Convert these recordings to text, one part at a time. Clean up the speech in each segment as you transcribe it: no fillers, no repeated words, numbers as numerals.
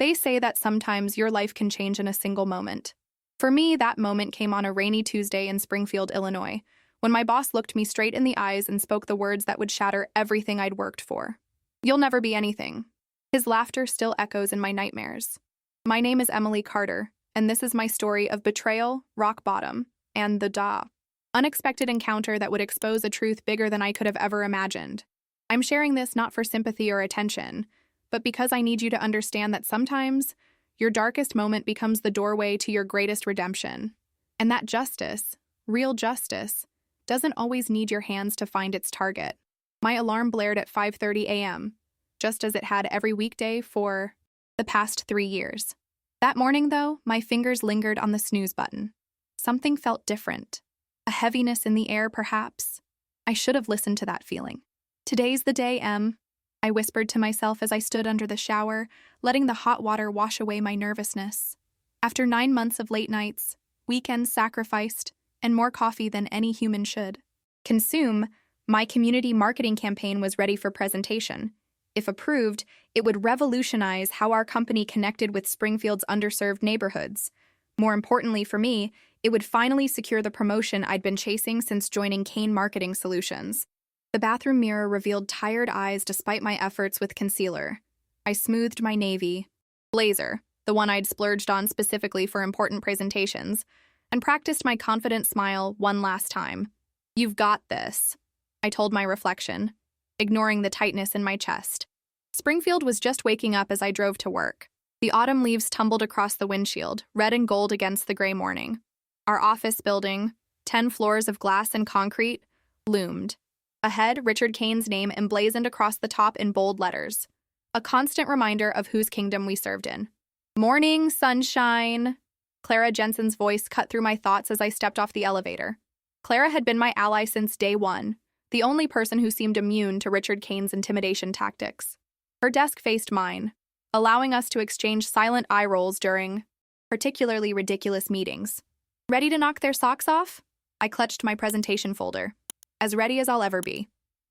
They say that sometimes your life can change in a single moment. For me, that moment came on a rainy Tuesday in Springfield, Illinois, when my boss looked me straight in the eyes and spoke the words that would shatter everything I'd worked for. "You'll never be anything." His laughter still echoes in my nightmares. My name is Emily Carter, and this is my story of betrayal, rock bottom, and the unexpected encounter that would expose a truth bigger than I could have ever imagined. I'm sharing this not for sympathy or attention, but because I need you to understand that sometimes your darkest moment becomes the doorway to your greatest redemption. And that justice, real justice, doesn't always need your hands to find its target. My alarm blared at 5:30 a.m., just as it had every weekday for the past 3 years. That morning, though, my fingers lingered on the snooze button. Something felt different. A heaviness in the air, perhaps. I should have listened to that feeling. "Today's the day, Em," I whispered to myself as I stood under the shower, letting the hot water wash away my nervousness. After 9 months of late nights, weekends sacrificed, and more coffee than any human should consume, my community marketing campaign was ready for presentation. If approved, it would revolutionize how our company connected with Springfield's underserved neighborhoods. More importantly for me, it would finally secure the promotion I'd been chasing since joining Kane Marketing Solutions. The bathroom mirror revealed tired eyes despite my efforts with concealer. I smoothed my navy blazer, the one I'd splurged on specifically for important presentations, and practiced my confident smile one last time. "You've got this," I told my reflection, ignoring the tightness in my chest. Springfield was just waking up as I drove to work. The autumn leaves tumbled across the windshield, red and gold against the gray morning. Our office building, 10 floors of glass and concrete, loomed. Ahead, Richard Kane's name emblazoned across the top in bold letters, a constant reminder of whose kingdom we served in. "Morning, sunshine." Clara Jensen's voice cut through my thoughts as I stepped off the elevator. Clara had been my ally since day one, the only person who seemed immune to Richard Kane's intimidation tactics. Her desk faced mine, allowing us to exchange silent eye rolls during particularly ridiculous meetings. "Ready to knock their socks off?" I clutched my presentation folder. "As ready as I'll ever be."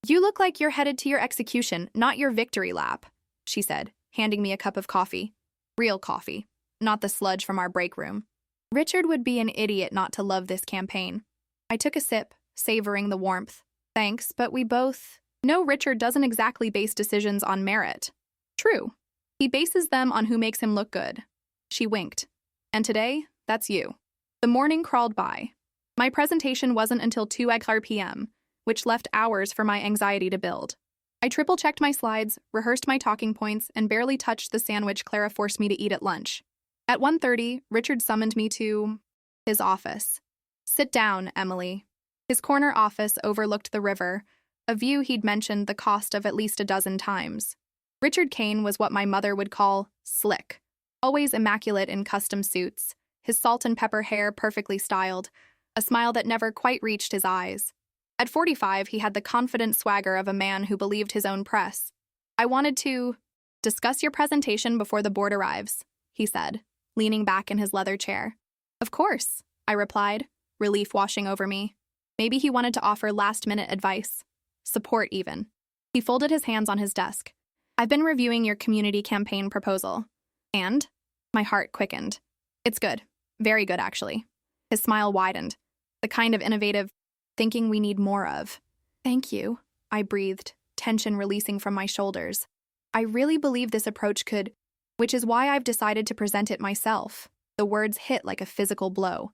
"You look like you're headed to your execution, not your victory lap," she said, handing me a cup of coffee. Real coffee, not the sludge from our break room. Richard would be an idiot not to love this campaign. I took a sip, savoring the warmth. "Thanks, but we both know Richard doesn't exactly base decisions on merit." "True. He bases them on who makes him look good." She winked. "And today, that's you." The morning crawled by. My presentation wasn't until 2 p.m., which left hours for my anxiety to build. I triple-checked my slides, rehearsed my talking points, and barely touched the sandwich Clara forced me to eat at lunch. At 1:30, Richard summoned me to his office. "Sit down, Emily." His corner office overlooked the river, a view he'd mentioned the cost of at least a dozen times. Richard Kane was what my mother would call slick, always immaculate in custom suits, his salt and pepper hair perfectly styled, a smile that never quite reached his eyes. At 45, he had the confident swagger of a man who believed his own press. "I wanted to discuss your presentation before the board arrives," he said, leaning back in his leather chair. "Of course," I replied, relief washing over me. Maybe he wanted to offer last-minute advice. Support, even. He folded his hands on his desk. "I've been reviewing your community campaign proposal. And?" My heart quickened. "It's good. Very good, actually." His smile widened. "The kind of innovative thinking we need more of." "Thank you," I breathed, tension releasing from my shoulders. "I really believe this approach could, which is why I've decided to present it myself." The words hit like a physical blow.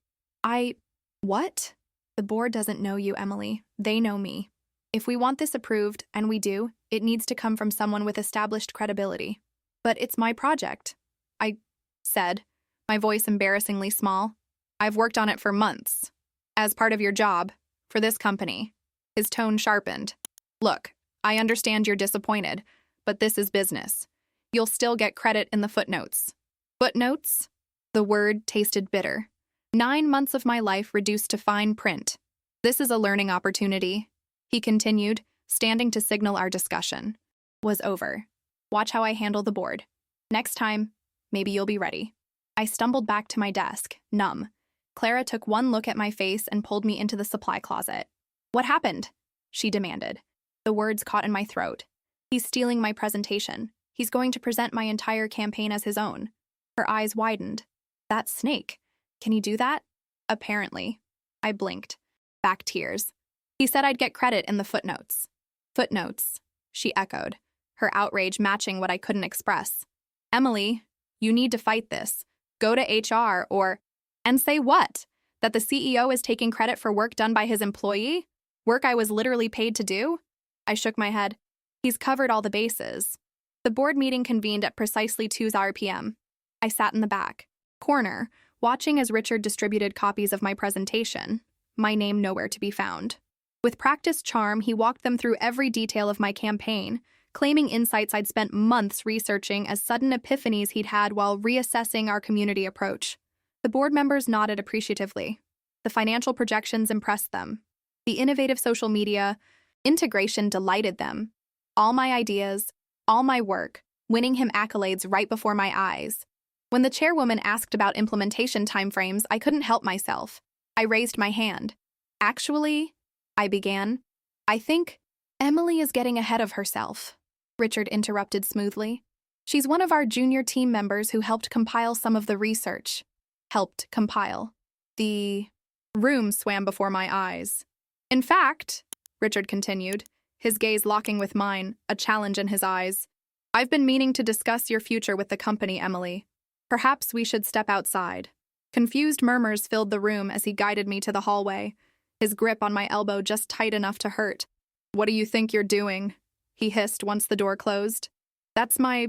What? "The board doesn't know you, Emily. They know me. If we want this approved, and we do, it needs to come from someone with established credibility." "But it's my project," I said, my voice embarrassingly small. "I've worked on it for months. As part of your job, for this company." His tone sharpened. "Look, I understand you're disappointed, but this is business. You'll still get credit in the footnotes." Footnotes? The word tasted bitter. 9 months of my life reduced to fine print. "This is a learning opportunity," he continued, standing to signal our discussion was over. "Watch how I handle the board. Next time, maybe you'll be ready." I stumbled back to my desk, numb. Clara took one look at my face and pulled me into the supply closet. "What happened?" she demanded. The words caught in my throat. "He's stealing my presentation. He's going to present my entire campaign as his own. Her eyes widened. That's Snake. Can he do that? Apparently. I blinked. Back tears. He said I'd get credit in the footnotes. Footnotes, she echoed, her outrage matching what I couldn't express. Emily, you need to fight this. Go to HR or... And say what? That the CEO is taking credit for work done by his employee? Work I was literally paid to do? I shook my head. He's covered all the bases. The board meeting convened at precisely 2:00 p.m. I sat in the back corner, watching as Richard distributed copies of my presentation, my name nowhere to be found. With practiced charm, he walked them through every detail of my campaign, claiming insights I'd spent months researching as sudden epiphanies he'd had while reassessing our community approach. The board members nodded appreciatively. The financial projections impressed them. The innovative social media integration delighted them. All my ideas, all my work, winning him accolades right before my eyes. When the chairwoman asked about implementation timeframes, I couldn't help myself. I raised my hand. Actually, I began. I think Emily is getting ahead of herself, Richard interrupted smoothly. She's one of our junior team members who helped compile some of the research. Helped compile. The room swam before my eyes. In fact, Richard continued, his gaze locking with mine, a challenge in his eyes, I've been meaning to discuss your future with the company, Emily. Perhaps we should step outside. Confused murmurs filled the room as he guided me to the hallway, his grip on my elbow just tight enough to hurt. What do you think you're doing? He hissed once the door closed. That's my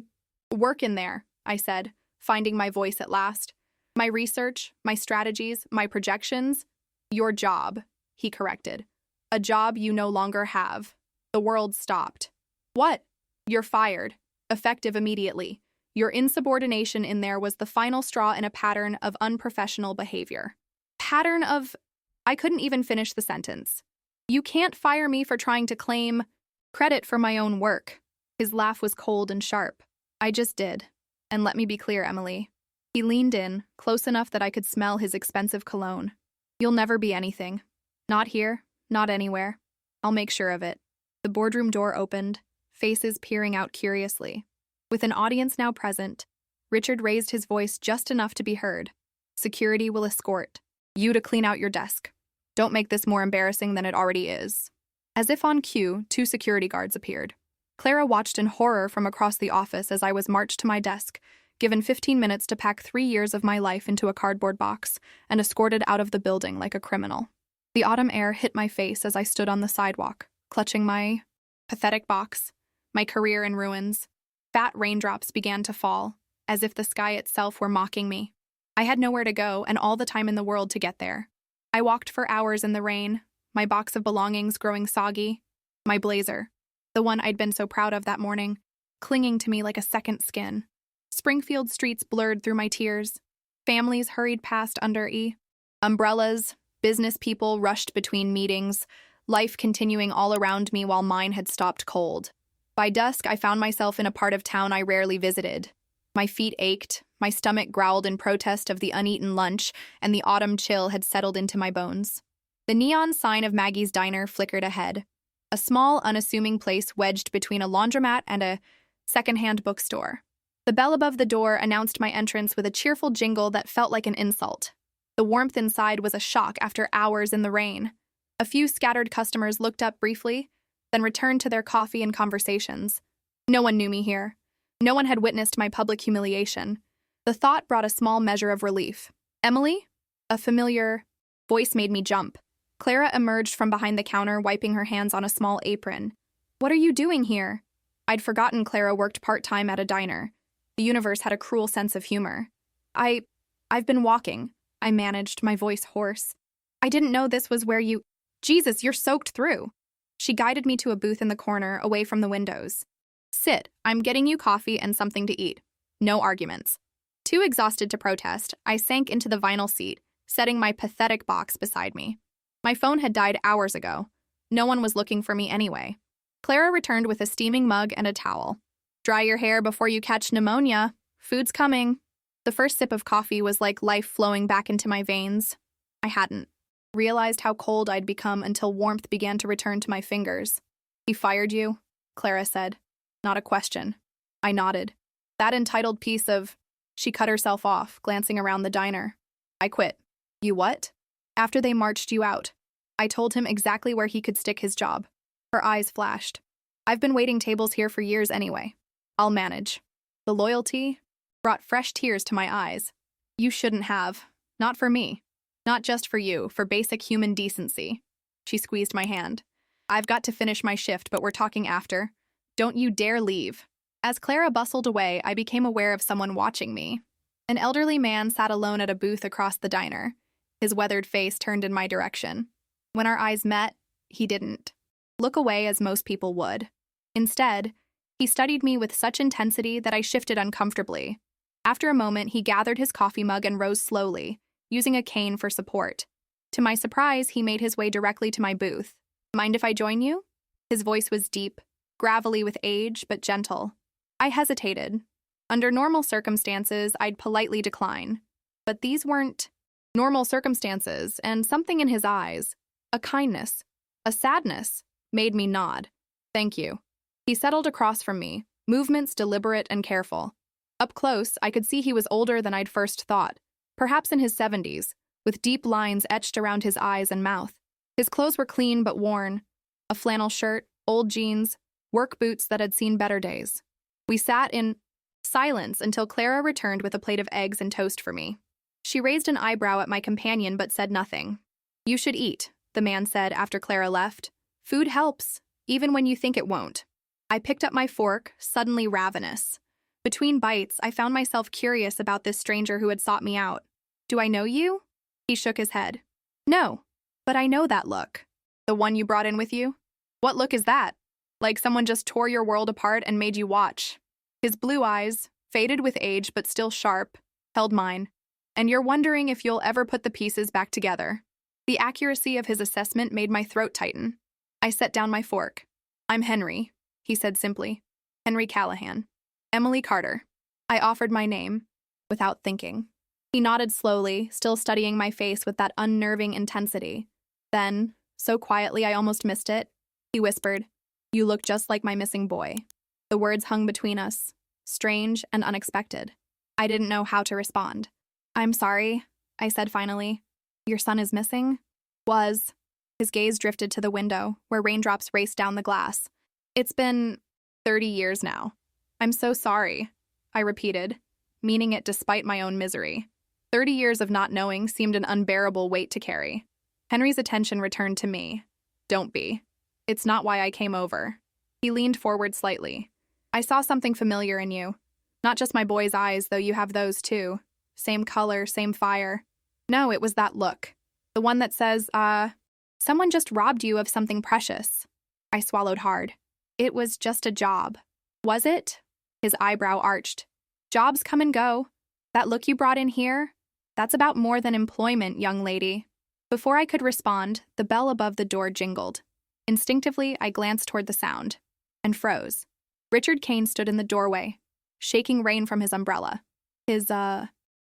work in there, I said, finding my voice at last. My research, my strategies, my projections. Your job, he corrected. A job you no longer have. The world stopped. What? You're fired. Effective immediately. Your insubordination in there was the final straw in a pattern of unprofessional behavior. Pattern of... I couldn't even finish the sentence. You can't fire me for trying to claim credit for my own work. His laugh was cold and sharp. I just did. And let me be clear, Emily. He leaned in, close enough that I could smell his expensive cologne. You'll never be anything. Not here, not anywhere. I'll make sure of it. The boardroom door opened, faces peering out curiously. With an audience now present, Richard raised his voice just enough to be heard. Security will escort you to clean out your desk. Don't make this more embarrassing than it already is. As if on cue, 2 security guards appeared. Clara watched in horror from across the office as I was marched to my desk, given 15 minutes to pack 3 years of my life into a cardboard box, and escorted out of the building like a criminal. The autumn air hit my face as I stood on the sidewalk, clutching my pathetic box, my career in ruins. Fat raindrops began to fall, as if the sky itself were mocking me. I had nowhere to go and all the time in the world to get there. I walked for hours in the rain, my box of belongings growing soggy, my blazer, the one I'd been so proud of that morning, clinging to me like a second skin. Springfield streets blurred through my tears. Families hurried past under umbrellas, business people rushed between meetings, life continuing all around me while mine had stopped cold. By dusk, I found myself in a part of town I rarely visited. My feet ached, my stomach growled in protest of the uneaten lunch, and the autumn chill had settled into my bones. The neon sign of Maggie's Diner flickered ahead, a small, unassuming place wedged between a laundromat and a secondhand bookstore. The bell above the door announced my entrance with a cheerful jingle that felt like an insult. The warmth inside was a shock after hours in the rain. A few scattered customers looked up briefly, then returned to their coffee and conversations. No one knew me here. No one had witnessed my public humiliation. The thought brought a small measure of relief. Emily? A familiar voice made me jump. Clara emerged from behind the counter, wiping her hands on a small apron. What are you doing here? I'd forgotten Clara worked part-time at a diner. The universe had a cruel sense of humor. I've been walking, I managed, my voice hoarse. I didn't know this was where you... Jesus, you're soaked through. She guided me to a booth in the corner, away from the windows. Sit, I'm getting you coffee and something to eat. No arguments. Too exhausted to protest, I sank into the vinyl seat, setting my pathetic box beside me. My phone had died hours ago. No one was looking for me anyway. Clara returned with a steaming mug and a towel. Dry your hair before you catch pneumonia. Food's coming. The first sip of coffee was like life flowing back into my veins. I hadn't realized how cold I'd become until warmth began to return to my fingers. He fired you? Clara said. Not a question. I nodded. That entitled piece of... She cut herself off, glancing around the diner. I quit. You what? After they marched you out. I told him exactly where he could stick his job. Her eyes flashed. I've been waiting tables here for years anyway. I'll manage. The loyalty brought fresh tears to my eyes. You shouldn't have. Not for me. Not just for you, for basic human decency. She squeezed my hand. I've got to finish my shift, but we're talking after. Don't you dare leave. As Clara bustled away, I became aware of someone watching me. An elderly man sat alone at a booth across the diner, his weathered face turned in my direction. When our eyes met, he didn't look away as most people would. Instead, he studied me with such intensity that I shifted uncomfortably. After a moment, he gathered his coffee mug and rose slowly, using a cane for support. To my surprise, he made his way directly to my booth. Mind if I join you? His voice was deep, gravelly with age, but gentle. I hesitated. Under normal circumstances, I'd politely decline. But these weren't normal circumstances, and something in his eyes, a kindness, a sadness, made me nod. Thank you. He settled across from me, movements deliberate and careful. Up close, I could see he was older than I'd first thought, perhaps in his 70s, with deep lines etched around his eyes and mouth. His clothes were clean but worn, a flannel shirt, old jeans, work boots that had seen better days. We sat in silence until Clara returned with a plate of eggs and toast for me. She raised an eyebrow at my companion but said nothing. You should eat, the man said after Clara left. Food helps, even when you think it won't. I picked up my fork, suddenly ravenous. Between bites, I found myself curious about this stranger who had sought me out. Do I know you? He shook his head. No, but I know that look. The one you brought in with you? What look is that? Like someone just tore your world apart and made you watch. His blue eyes, faded with age but still sharp, held mine. And you're wondering if you'll ever put the pieces back together. The accuracy of his assessment made my throat tighten. I set down my fork. I'm Henry, he said simply. Henry Callahan. Emily Carter. I offered my name, without thinking. He nodded slowly, still studying my face with that unnerving intensity. Then, so quietly I almost missed it, he whispered, You look just like my missing boy. The words hung between us, strange and unexpected. I didn't know how to respond. I'm sorry, I said finally. Your son is missing? Was. His gaze drifted to the window, where raindrops raced down the glass. It's been 30 years now. I'm so sorry, I repeated, meaning it despite my own misery. 30 years of not knowing seemed an unbearable weight to carry. Henry's attention returned to me. Don't be. It's not why I came over. He leaned forward slightly. I saw something familiar in you. Not just my boy's eyes, though you have those too. Same color, same fire. No, it was that look. The one that says, someone just robbed you of something precious. I swallowed hard. It was just a job. Was it? His eyebrow arched. Jobs come and go. That look you brought in here? That's about more than employment, young lady. Before I could respond, the bell above the door jingled. Instinctively, I glanced toward the sound, and froze. Richard Kane stood in the doorway, shaking rain from his umbrella. His,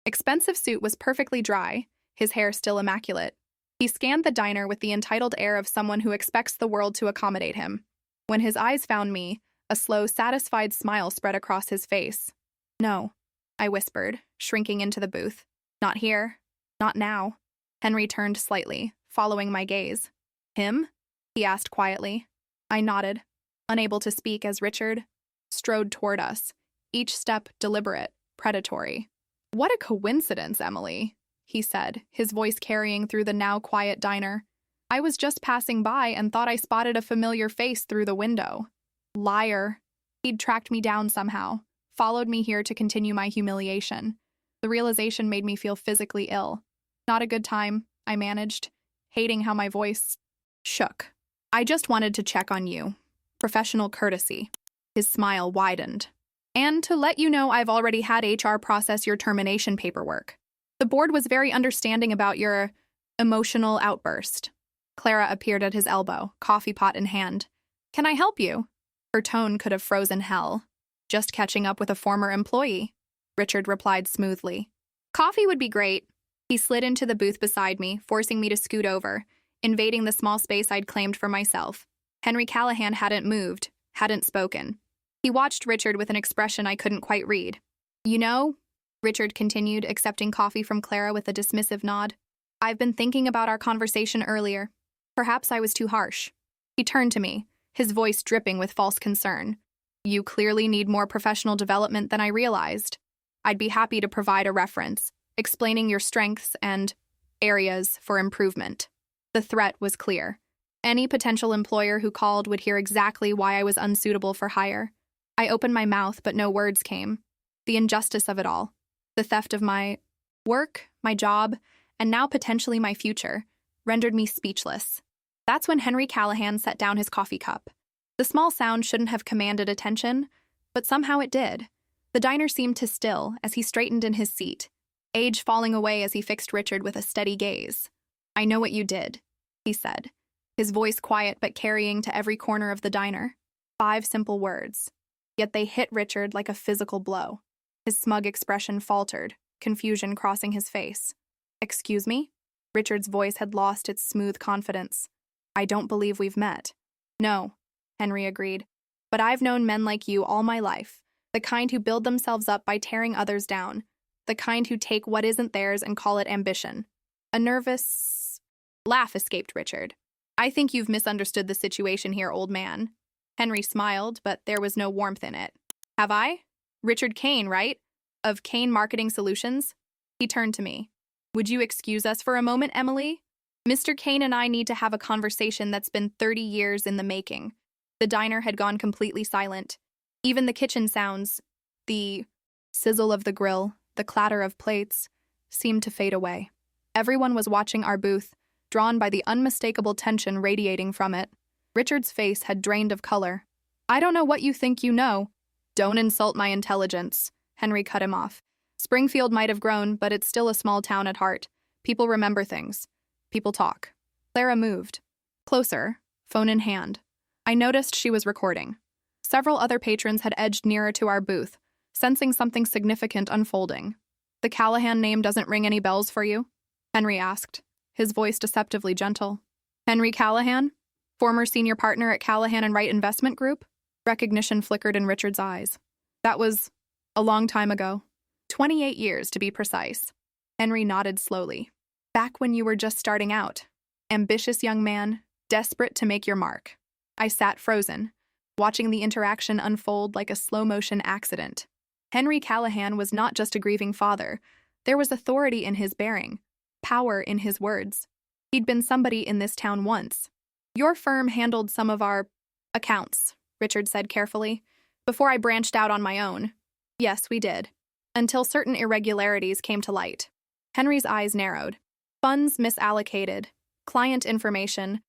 expensive suit was perfectly dry, his hair still immaculate. He scanned the diner with the entitled air of someone who expects the world to accommodate him. When his eyes found me, a slow, satisfied smile spread across his face. No, I whispered, shrinking into the booth. Not here. Not now. Henry turned slightly, following my gaze. Him? He asked quietly. I nodded, unable to speak as Richard strode toward us, each step deliberate, predatory. What a coincidence, Emily, he said, his voice carrying through the now quiet diner. I was just passing by and thought I spotted a familiar face through the window. Liar. He'd tracked me down somehow, followed me here to continue my humiliation. The realization made me feel physically ill. Not a good time, I managed, hating how my voice shook. I just wanted to check on you. Professional courtesy. His smile widened. And to let you know I've already had HR process your termination paperwork. The board was very understanding about your emotional outburst. Clara appeared at his elbow, coffee pot in hand. Can I help you? Her tone could have frozen hell. Just catching up with a former employee, Richard replied smoothly. Coffee would be great. He slid into the booth beside me, forcing me to scoot over, invading the small space I'd claimed for myself. Henry Callahan hadn't moved, hadn't spoken. He watched Richard with an expression I couldn't quite read. You know, Richard continued, accepting coffee from Clara with a dismissive nod. I've been thinking about our conversation earlier. Perhaps I was too harsh. He turned to me, his voice dripping with false concern. You clearly need more professional development than I realized. I'd be happy to provide a reference, explaining your strengths and areas for improvement. The threat was clear. Any potential employer who called would hear exactly why I was unsuitable for hire. I opened my mouth, but no words came. The injustice of it all. The theft of my work, my job, and now potentially my future, rendered me speechless. That's when Henry Callahan set down his coffee cup. The small sound shouldn't have commanded attention, but somehow it did. The diner seemed to still as he straightened in his seat, age falling away as he fixed Richard with a steady gaze. I know what you did, he said, his voice quiet but carrying to every corner of the diner. 5 simple words. Yet they hit Richard like a physical blow. His smug expression faltered, confusion crossing his face. Excuse me? Richard's voice had lost its smooth confidence. I don't believe we've met. No, Henry agreed. But I've known men like you all my life, the kind who build themselves up by tearing others down, the kind who take what isn't theirs and call it ambition. A nervous laugh escaped Richard. I think you've misunderstood the situation here, old man. Henry smiled, but there was no warmth in it. Have I? Richard Kane, right? Of Kane Marketing Solutions? He turned to me. Would you excuse us for a moment, Emily? Mr. Kane and I need to have a conversation that's been 30 years in the making. The diner had gone completely silent. Even the kitchen sounds, the sizzle of the grill, the clatter of plates, seemed to fade away. Everyone was watching our booth, drawn by the unmistakable tension radiating from it. Richard's face had drained of color. I don't know what you think you know. Don't insult my intelligence, Henry cut him off. Springfield might have grown, but it's still a small town at heart. People remember things. People talk. Clara moved. Closer, phone in hand. I noticed she was recording. Several other patrons had edged nearer to our booth, sensing something significant unfolding. The Callahan name doesn't ring any bells for you? Henry asked, his voice deceptively gentle. Henry Callahan? Former senior partner at Callahan and Wright Investment Group? Recognition flickered in Richard's eyes. That was a long time ago. 28 years, to be precise. Henry nodded slowly. Back when you were just starting out. Ambitious young man, desperate to make your mark. I sat frozen, watching the interaction unfold like a slow-motion accident. Henry Callahan was not just a grieving father. There was authority in his bearing, power in his words. He'd been somebody in this town once. Your firm handled some of our accounts, Richard said carefully, before I branched out on my own. Yes, we did. Until certain irregularities came to light. Henry's eyes narrowed. Funds misallocated. Client information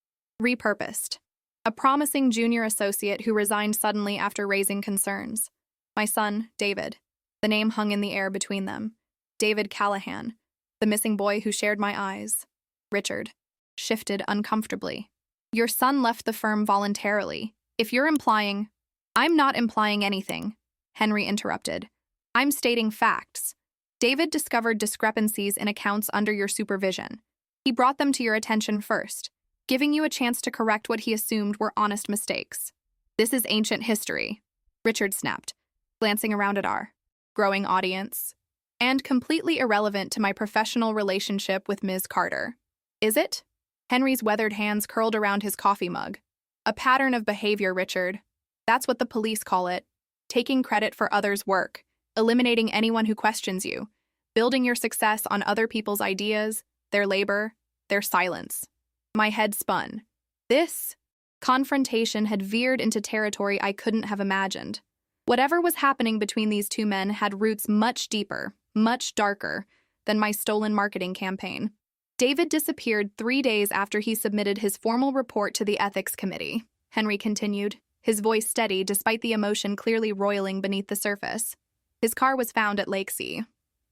repurposed. A promising junior associate who resigned suddenly after raising concerns. My son, David. The name hung in the air between them. David Callahan, the missing boy who shared my eyes. Richard shifted uncomfortably. Your son left the firm voluntarily. If you're implying... I'm not implying anything, Henry interrupted. I'm stating facts. David discovered discrepancies in accounts under your supervision. He brought them to your attention first, giving you a chance to correct what he assumed were honest mistakes. This is ancient history, Richard snapped, glancing around at our growing audience, and completely irrelevant to my professional relationship with Ms. Carter. Is it? Henry's weathered hands curled around his coffee mug. A pattern of behavior, Richard. That's what the police call it. Taking credit for others' work, eliminating anyone who questions you, building your success on other people's ideas, their labor, their silence. My head spun. This confrontation had veered into territory I couldn't have imagined. Whatever was happening between these two men had roots much deeper, much darker than my stolen marketing campaign. David disappeared 3 days after he submitted his formal report to the ethics committee, Henry continued, his voice steady despite the emotion clearly roiling beneath the surface. His car was found at Lake C.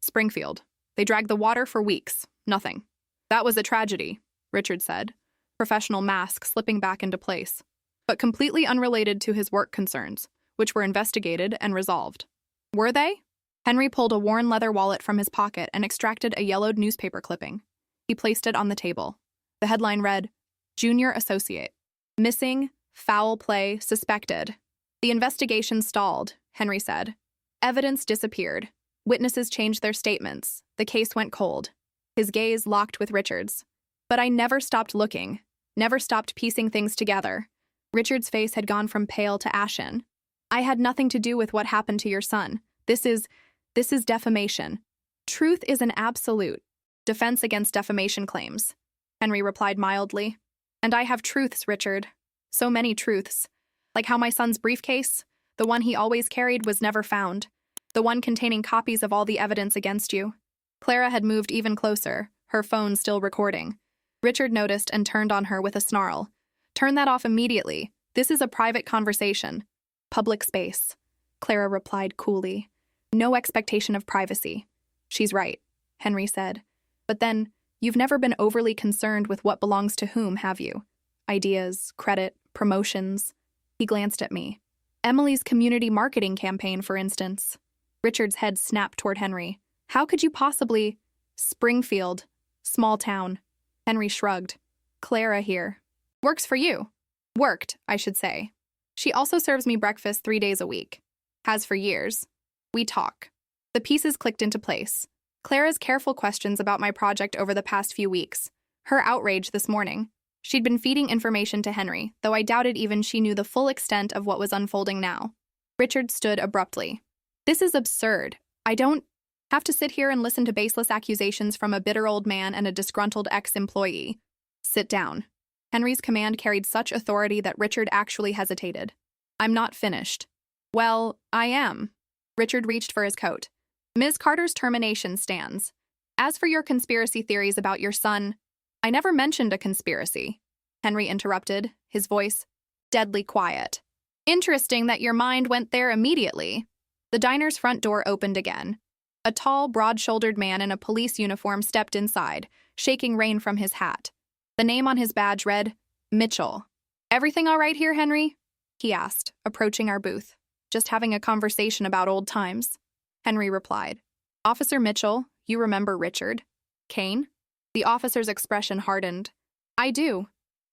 Springfield. They dragged the water for weeks. Nothing. That was a tragedy, Richard said, professional mask slipping back into place, but completely unrelated to his work concerns, which were investigated and resolved. Were they? Henry pulled a worn leather wallet from his pocket and extracted a yellowed newspaper clipping. He placed it on the table. The headline read, Junior Associate. Missing, foul play, suspected. The investigation stalled, Henry said. Evidence disappeared. Witnesses changed their statements. The case went cold. His gaze locked with Richard's. But I never stopped looking, never stopped piecing things together. Richard's face had gone from pale to ashen. I had nothing to do with what happened to your son. This is defamation. Truth is an absolute. Defense against defamation claims. Henry replied mildly. And I have truths, Richard. So many truths. Like how my son's briefcase, the one he always carried, was never found. The one containing copies of all the evidence against you. Clara had moved even closer, her phone still recording. Richard noticed and turned on her with a snarl. Turn that off immediately. This is a private conversation. Public space. Clara replied coolly. No expectation of privacy. She's right, Henry said. But then, you've never been overly concerned with what belongs to whom, have you? Ideas, credit, promotions. He glanced at me. Emily's community marketing campaign, for instance. Richard's head snapped toward Henry. How could you possibly— Springfield. Small town. Henry shrugged. Clara here. Works for you. Worked, I should say. She also serves me breakfast 3 days a week. Has for years. We talk. The pieces clicked into place. Clara's careful questions about my project over the past few weeks. Her outrage this morning. She'd been feeding information to Henry, though I doubted even she knew the full extent of what was unfolding now. Richard stood abruptly. This is absurd. I don't have to sit here and listen to baseless accusations from a bitter old man and a disgruntled ex-employee. Sit down. Henry's command carried such authority that Richard actually hesitated. I'm not finished. Well, I am. Richard reached for his coat. Ms. Carter's termination stands. As for your conspiracy theories about your son, I never mentioned a conspiracy. Henry interrupted, his voice deadly quiet. Interesting that your mind went there immediately. The diner's front door opened again. A tall, broad-shouldered man in a police uniform stepped inside, shaking rain from his hat. The name on his badge read, Mitchell. Everything all right here, Henry? He asked, approaching our booth. Just having a conversation about old times. Henry replied. Officer Mitchell, you remember Richard Kane? The officer's expression hardened. I do.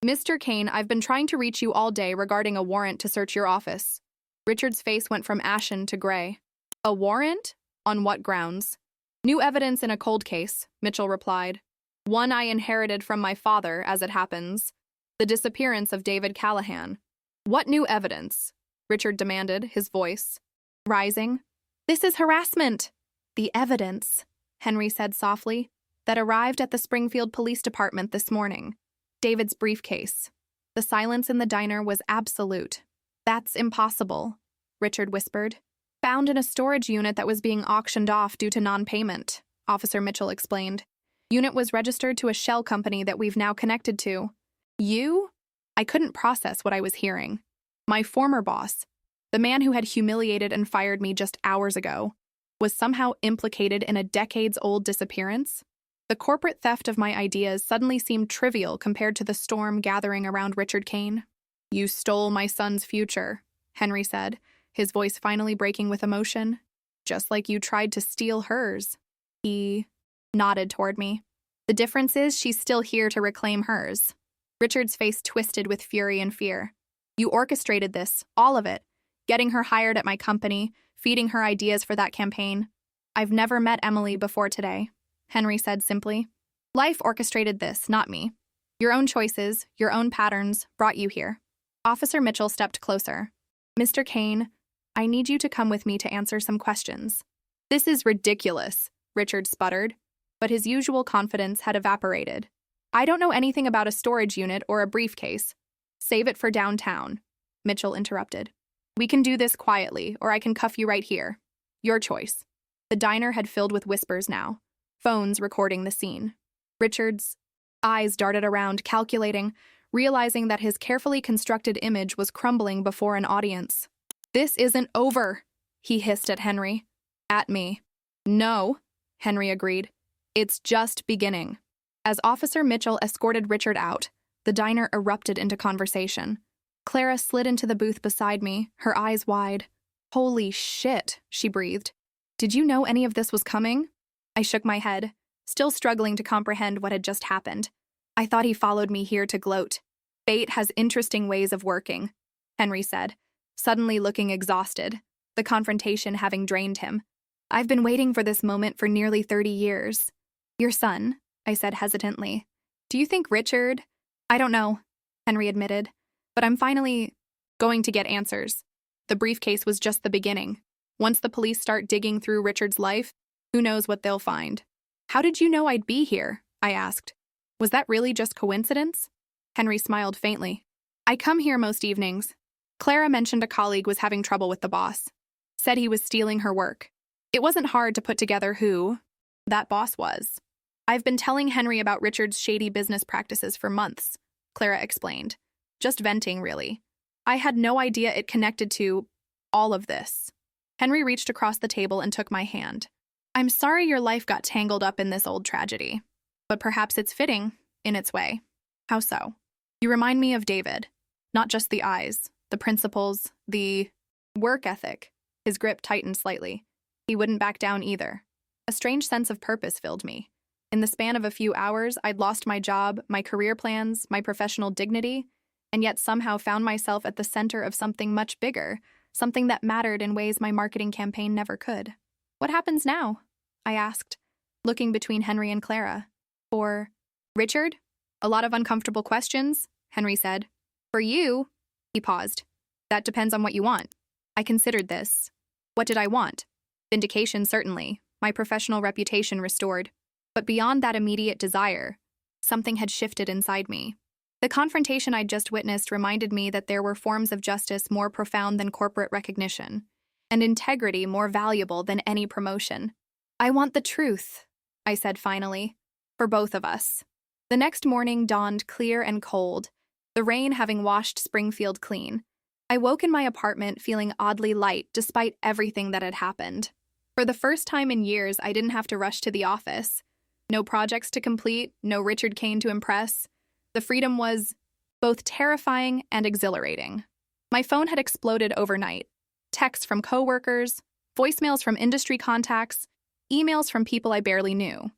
Mr. Kane, I've been trying to reach you all day regarding a warrant to search your office. Richard's face went from ashen to gray. A warrant? On what grounds? New evidence in a cold case, Mitchell replied. One I inherited from my father, as it happens. The disappearance of David Callahan. What new evidence? Richard demanded, his voice rising. This is harassment. The evidence, Henry said softly, that arrived at the Springfield Police Department this morning. David's briefcase. The silence in the diner was absolute. That's impossible, Richard whispered. Found in a storage unit that was being auctioned off due to non-payment, Officer Mitchell explained. Unit was registered to a shell company that we've now connected to. You? I couldn't process what I was hearing. My former boss, the man who had humiliated and fired me just hours ago, was somehow implicated in a decades-old disappearance? The corporate theft of my ideas suddenly seemed trivial compared to the storm gathering around Richard Kane. You stole my son's future, Henry said, his voice finally breaking with emotion. Just like you tried to steal hers. He nodded toward me. The difference is she's still here to reclaim hers. Richard's face twisted with fury and fear. You orchestrated this, all of it. Getting her hired at my company, feeding her ideas for that campaign. I've never met Emily before today, Henry said simply. Life orchestrated this, not me. Your own choices, your own patterns, brought you here. Officer Mitchell stepped closer. Mr. Kane, I need you to come with me to answer some questions. This is ridiculous, Richard sputtered, but his usual confidence had evaporated. I don't know anything about a storage unit or a briefcase. Save it for downtown, Mitchell interrupted. We can do this quietly, or I can cuff you right here. Your choice. The diner had filled with whispers now, phones recording the scene. Richard's eyes darted around, calculating, realizing that his carefully constructed image was crumbling before an audience. This isn't over, he hissed at Henry. At me. No, Henry agreed. It's just beginning. As Officer Mitchell escorted Richard out, the diner erupted into conversation. Clara slid into the booth beside me, her eyes wide. Holy shit, she breathed. Did you know any of this was coming? I shook my head, still struggling to comprehend what had just happened. I thought he followed me here to gloat. Fate has interesting ways of working, Henry said, suddenly looking exhausted, the confrontation having drained him. "I've been waiting for this moment for nearly 30 years. Your son," I said hesitantly. "Do you think Richard—" "I don't know," Henry admitted, "but I'm finally going to get answers." The briefcase was just the beginning. Once the police start digging through Richard's life, who knows what they'll find. "How did you know I'd be here?" I asked. "Was that really just coincidence?" Henry smiled faintly. "I come here most evenings. Clara mentioned a colleague was having trouble with the boss. Said he was stealing her work. It wasn't hard to put together who that boss was. I've been telling Henry about Richard's shady business practices for months," Clara explained. "Just venting, really. I had no idea it connected to all of this." Henry reached across the table and took my hand. "I'm sorry your life got tangled up in this old tragedy, but perhaps it's fitting, in its way." "How so?" "You remind me of David. Not just the eyes, the principles, the work ethic." His grip tightened slightly. He wouldn't back down either. A strange sense of purpose filled me. In the span of a few hours, I'd lost my job, my career plans, my professional dignity, and yet somehow found myself at the center of something much bigger, something that mattered in ways my marketing campaign never could. "What happens now?" I asked, looking between Henry and Clara. "For Richard?" "A lot of uncomfortable questions," Henry said. "For you," he paused, "that depends on what you want." I considered this. What did I want? Vindication, certainly, my professional reputation restored. But beyond that immediate desire, something had shifted inside me. The confrontation I'd just witnessed reminded me that there were forms of justice more profound than corporate recognition, and integrity more valuable than any promotion. "I want the truth," I said finally, "for both of us." The next morning dawned clear and cold, the rain having washed Springfield clean. I woke in my apartment feeling oddly light despite everything that had happened. For the first time in years, I didn't have to rush to the office. No projects to complete, no Richard Kane to impress. The freedom was both terrifying and exhilarating. My phone had exploded overnight. Texts from coworkers, voicemails from industry contacts, emails from people I barely knew.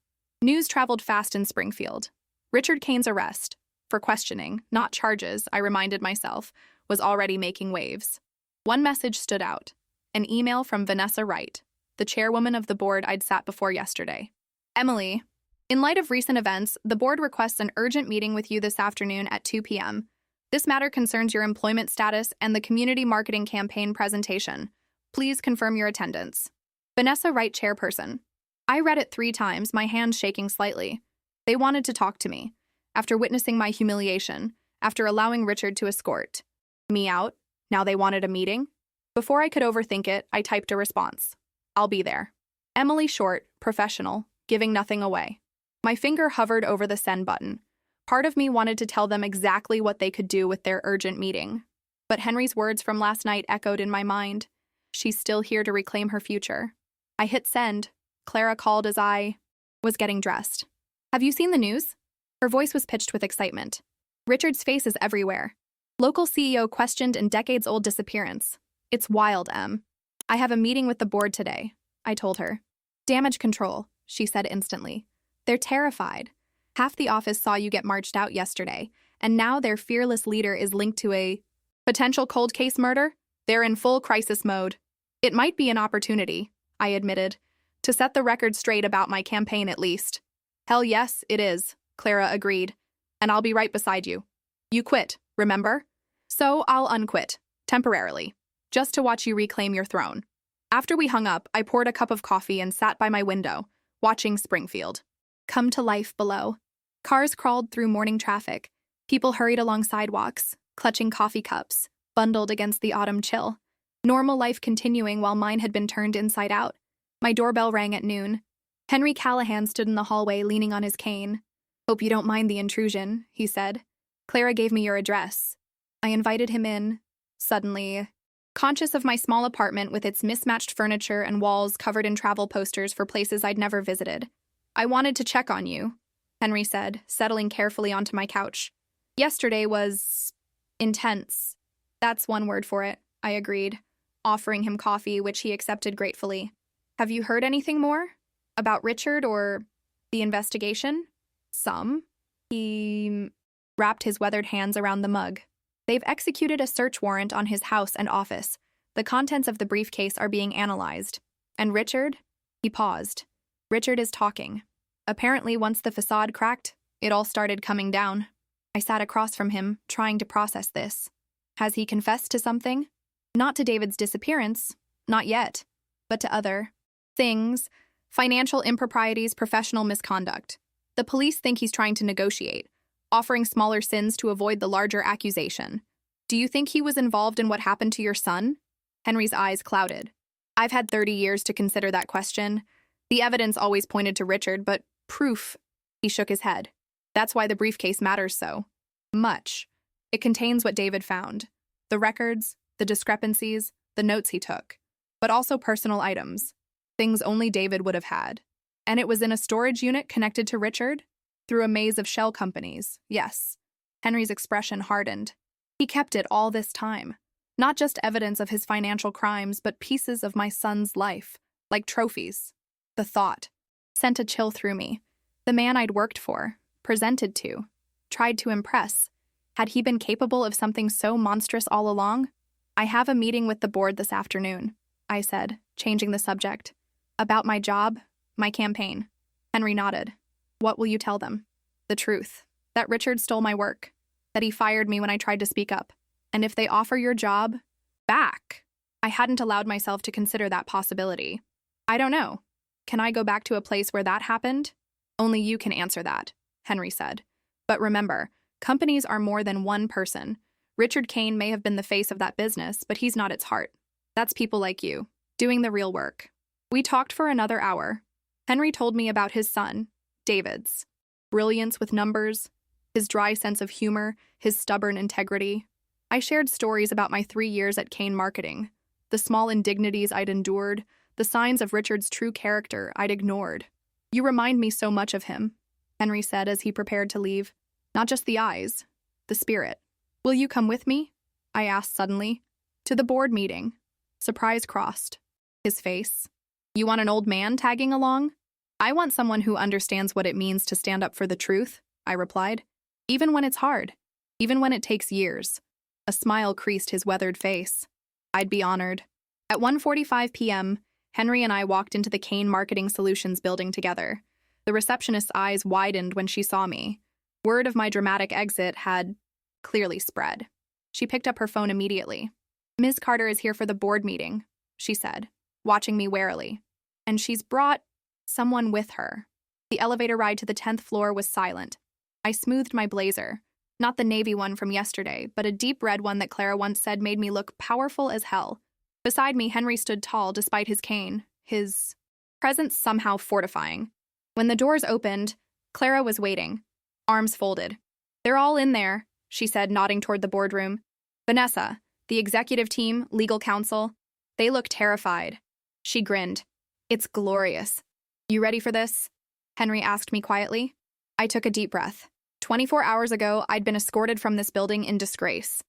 News traveled fast in Springfield. Richard Kane's arrest, for questioning, not charges, I reminded myself, was already making waves. One message stood out, an email from Vanessa Wright, the chairwoman of the board I'd sat before yesterday. "Emily, in light of recent events, the board requests an urgent meeting with you this afternoon at 2 p.m. This matter concerns your employment status and the community marketing campaign presentation. Please confirm your attendance." Vanessa Wright, chairperson. I read it 3 times, my hands shaking slightly. They wanted to talk to me. After witnessing my humiliation, after allowing Richard to escort me out, now they wanted a meeting? Before I could overthink it, I typed a response. "I'll be there." Emily Short, professional, giving nothing away. My finger hovered over the send button. Part of me wanted to tell them exactly what they could do with their urgent meeting. But Henry's words from last night echoed in my mind. She's still here to reclaim her future. I hit send. Clara called as I was getting dressed. "Have you seen the news?" Her voice was pitched with excitement. "Richard's face is everywhere. Local CEO questioned in decades-old disappearance. It's wild, Em. I have a meeting with the board today," I told her. "Damage control," she said instantly. "They're terrified. Half the office saw you get marched out yesterday, and now their fearless leader is linked to a potential cold case murder. They're in full crisis mode." "It might be an opportunity," I admitted, "to set the record straight about my campaign at least." "Hell yes, it is," Clara agreed. "And I'll be right beside you. You quit, remember? So I'll unquit, temporarily, just to watch you reclaim your throne." After we hung up, I poured a cup of coffee and sat by my window, watching Springfield come to life below. Cars crawled through morning traffic. People hurried along sidewalks, clutching coffee cups, bundled against the autumn chill. Normal life continuing while mine had been turned inside out. My doorbell rang at noon. Henry Callahan stood in the hallway leaning on his cane. "Hope you don't mind the intrusion," he said. "Clara gave me your address." I invited him in, suddenly conscious of my small apartment with its mismatched furniture and walls covered in travel posters for places I'd never visited. "I wanted to check on you," Henry said, settling carefully onto my couch. "Yesterday was intense." "That's one word for it," I agreed, offering him coffee, which he accepted gratefully. "Have you heard anything more? About Richard or the investigation?" "Some." He wrapped his weathered hands around the mug. They've executed a search warrant on his house and office. The contents of the briefcase are being analyzed. And Richard? He paused. Richard is talking. Apparently, once the facade cracked, it all started coming down. I sat across from him, trying to process this. Has he confessed to something? Not to David's disappearance, not yet, but to other things, financial improprieties, professional misconduct. The police think he's trying to negotiate, offering smaller sins to avoid the larger accusation. Do you think he was involved in what happened to your son? Henry's eyes clouded. I've had 30 years to consider that question. The evidence always pointed to Richard, but proof. He shook his head. That's why the briefcase matters so much. It contains what David found. The records, the discrepancies, the notes he took. But also personal items. Things only David would have had. And it was in a storage unit connected to Richard? Through a maze of shell companies, yes. Henry's expression hardened. He kept it all this time. Not just evidence of his financial crimes, but pieces of my son's life, like trophies. The thought sent a chill through me. The man I'd worked for, presented to, tried to impress. Had he been capable of something so monstrous all along? I have a meeting with the board this afternoon, I said, changing the subject. About my job, my campaign. Henry nodded. What will you tell them? The truth. That Richard stole my work. That he fired me when I tried to speak up. And if they offer your job back, I hadn't allowed myself to consider that possibility. I don't know. Can I go back to a place where that happened? Only you can answer that, Henry said. But remember, companies are more than one person. Richard Kane may have been the face of that business, but he's not its heart. That's people like you, doing the real work. We talked for another hour. Henry told me about his son, David's brilliance with numbers, his dry sense of humor, his stubborn integrity. I shared stories about my 3 years at Kane Marketing, the small indignities I'd endured, the signs of Richard's true character I'd ignored. You remind me so much of him, Henry said as he prepared to leave. Not just the eyes, the spirit. Will you come with me? I asked suddenly. To the board meeting. Surprise crossed his face. You want an old man tagging along? I want someone who understands what it means to stand up for the truth, I replied. Even when it's hard. Even when it takes years. A smile creased his weathered face. I'd be honored. At 1:45 p.m., Henry and I walked into the Kane Marketing Solutions building together. The receptionist's eyes widened when she saw me. Word of my dramatic exit had clearly spread. She picked up her phone immediately. Ms. Carter is here for the board meeting, she said, watching me warily. And she's brought someone with her. The elevator ride to the 10th floor was silent. I smoothed my blazer. Not the navy one from yesterday, but a deep red one that Clara once said made me look powerful as hell. Beside me, Henry stood tall despite his cane, his presence somehow fortifying. When the doors opened, Clara was waiting, arms folded. They're all in there, she said, nodding toward the boardroom. Vanessa, the executive team, legal counsel, they look terrified. She grinned. It's glorious. You ready for this? Henry asked me quietly. I took a deep breath. 24 hours ago, I'd been escorted from this building in disgrace.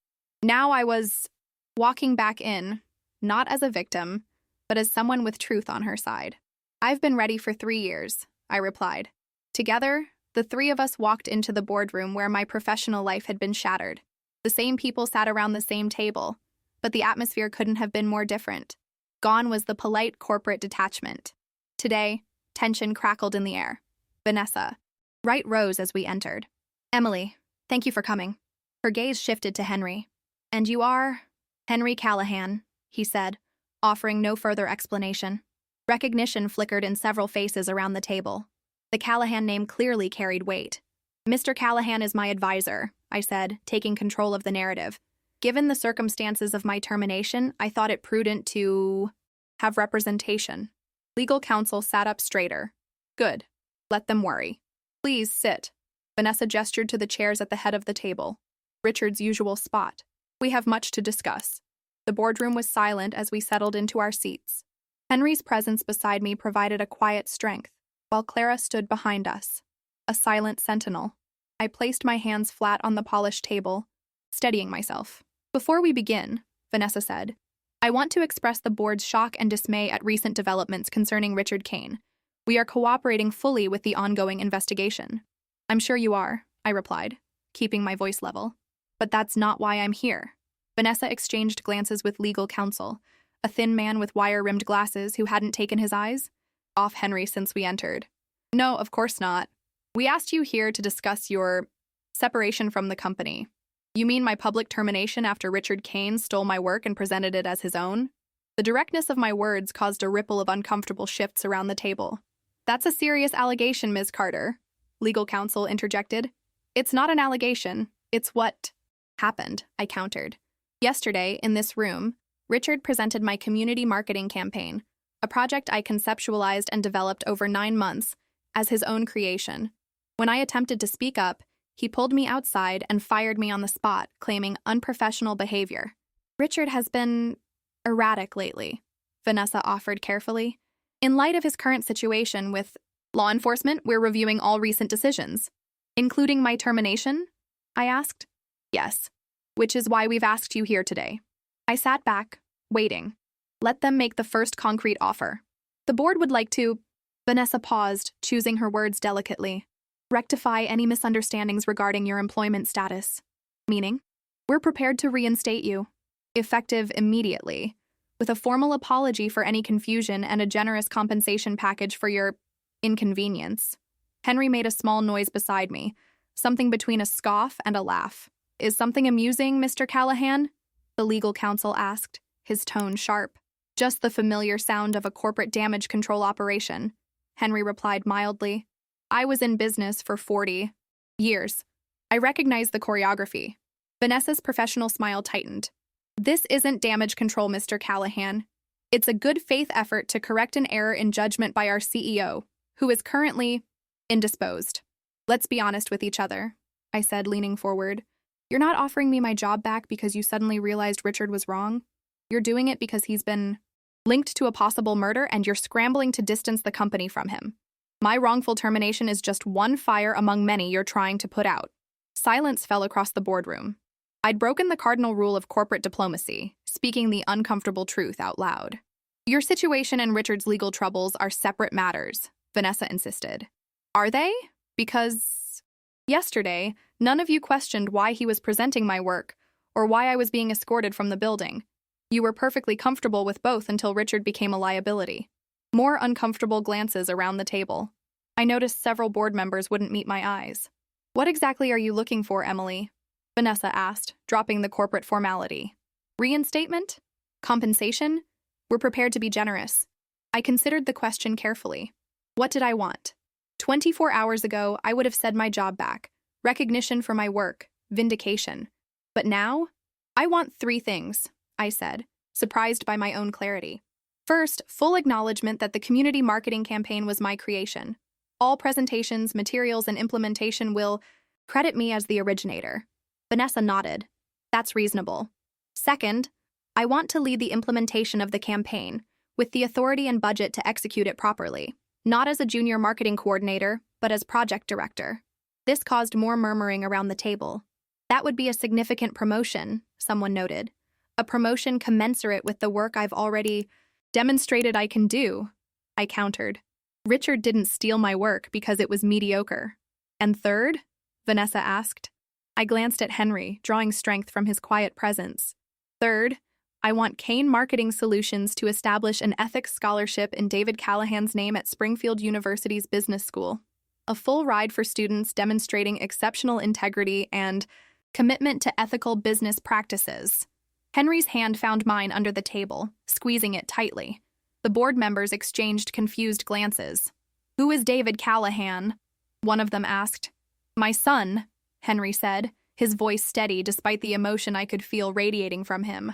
Now I was walking back in, not as a victim, but as someone with truth on her side. I've been ready for 3 years, I replied. Together, the three of us walked into the boardroom where my professional life had been shattered. The same people sat around the same table, but the atmosphere couldn't have been more different. Gone was the polite corporate detachment. Today, tension crackled in the air. Vanessa. Wright rose as we entered. Emily, thank you for coming. Her gaze shifted to Henry. And you are? Henry Callahan, he said, offering no further explanation. Recognition flickered in several faces around the table. The Callahan name clearly carried weight. Mr. Callahan is my advisor, I said, taking control of the narrative. Given the circumstances of my termination, I thought it prudent to have representation. Legal counsel sat up straighter. Good. Let them worry. Please sit. Vanessa gestured to the chairs at the head of the table. Richard's usual spot. We have much to discuss. The boardroom was silent as we settled into our seats. Henry's presence beside me provided a quiet strength, while Clara stood behind us, a silent sentinel. I placed my hands flat on the polished table, steadying myself. Before we begin, Vanessa said, I want to express the board's shock and dismay at recent developments concerning Richard Kane. We are cooperating fully with the ongoing investigation. I'm sure you are, I replied, keeping my voice level. But that's not why I'm here. Vanessa exchanged glances with legal counsel, a thin man with wire-rimmed glasses who hadn't taken his eyes off Henry since we entered. No, of course not. We asked you here to discuss your separation from the company. You mean my public termination after Richard Kane stole my work and presented it as his own? The directness of my words caused a ripple of uncomfortable shifts around the table. That's a serious allegation, Ms. Carter, legal counsel interjected. It's not an allegation. It's what happened, I countered. Yesterday, in this room, Richard presented my community marketing campaign, a project I conceptualized and developed over 9 months, as his own creation. When I attempted to speak up, he pulled me outside and fired me on the spot, claiming unprofessional behavior. Richard has been erratic lately, Vanessa offered carefully. In light of his current situation with law enforcement, we're reviewing all recent decisions. Including my termination? I asked. Yes, which is why we've asked you here today. I sat back, waiting. Let them make the first concrete offer. The board would like to… Vanessa paused, choosing her words delicately. Rectify any misunderstandings regarding your employment status. Meaning, we're prepared to reinstate you, effective immediately, with a formal apology for any confusion and a generous compensation package for your inconvenience. Henry made a small noise beside me, something between a scoff and a laugh. Is something amusing, Mr. Callahan? The legal counsel asked, his tone sharp. Just the familiar sound of a corporate damage control operation, Henry replied mildly. I was in business for 40 years. I recognize the choreography. Vanessa's professional smile tightened. This isn't damage control, Mr. Callahan. It's a good faith effort to correct an error in judgment by our CEO, who is currently indisposed. Let's be honest with each other, I said, leaning forward. You're not offering me my job back because you suddenly realized Richard was wrong. You're doing it because he's been linked to a possible murder and you're scrambling to distance the company from him. My wrongful termination is just one fire among many you're trying to put out. Silence fell across the boardroom. I'd broken the cardinal rule of corporate diplomacy, speaking the uncomfortable truth out loud. Your situation and Richard's legal troubles are separate matters, Vanessa insisted. Are they? Because yesterday, none of you questioned why he was presenting my work or why I was being escorted from the building. You were perfectly comfortable with both until Richard became a liability. More uncomfortable glances around the table. I noticed several board members wouldn't meet my eyes. What exactly are you looking for, Emily? Vanessa asked, dropping the corporate formality. Reinstatement? Compensation? We're prepared to be generous. I considered the question carefully. What did I want? 24 hours ago, I would have said my job back, recognition for my work, vindication. But now, I want 3 things, I said, surprised by my own clarity. First, full acknowledgement that the community marketing campaign was my creation. All presentations, materials, and implementation will credit me as the originator. Vanessa nodded. That's reasonable. Second, I want to lead the implementation of the campaign, with the authority and budget to execute it properly, not as a junior marketing coordinator, but as project director. This caused more murmuring around the table. That would be a significant promotion, someone noted. A promotion commensurate with the work I've already demonstrated I can do, I countered. Richard didn't steal my work because it was mediocre. And third? Vanessa asked. I glanced at Henry, drawing strength from his quiet presence. Third, I want Kane Marketing Solutions to establish an ethics scholarship in David Callahan's name at Springfield University's Business School. A full ride for students demonstrating exceptional integrity and commitment to ethical business practices. Henry's hand found mine under the table, squeezing it tightly. The board members exchanged confused glances. Who is David Callahan? One of them asked. My son, Henry said, his voice steady despite the emotion I could feel radiating from him.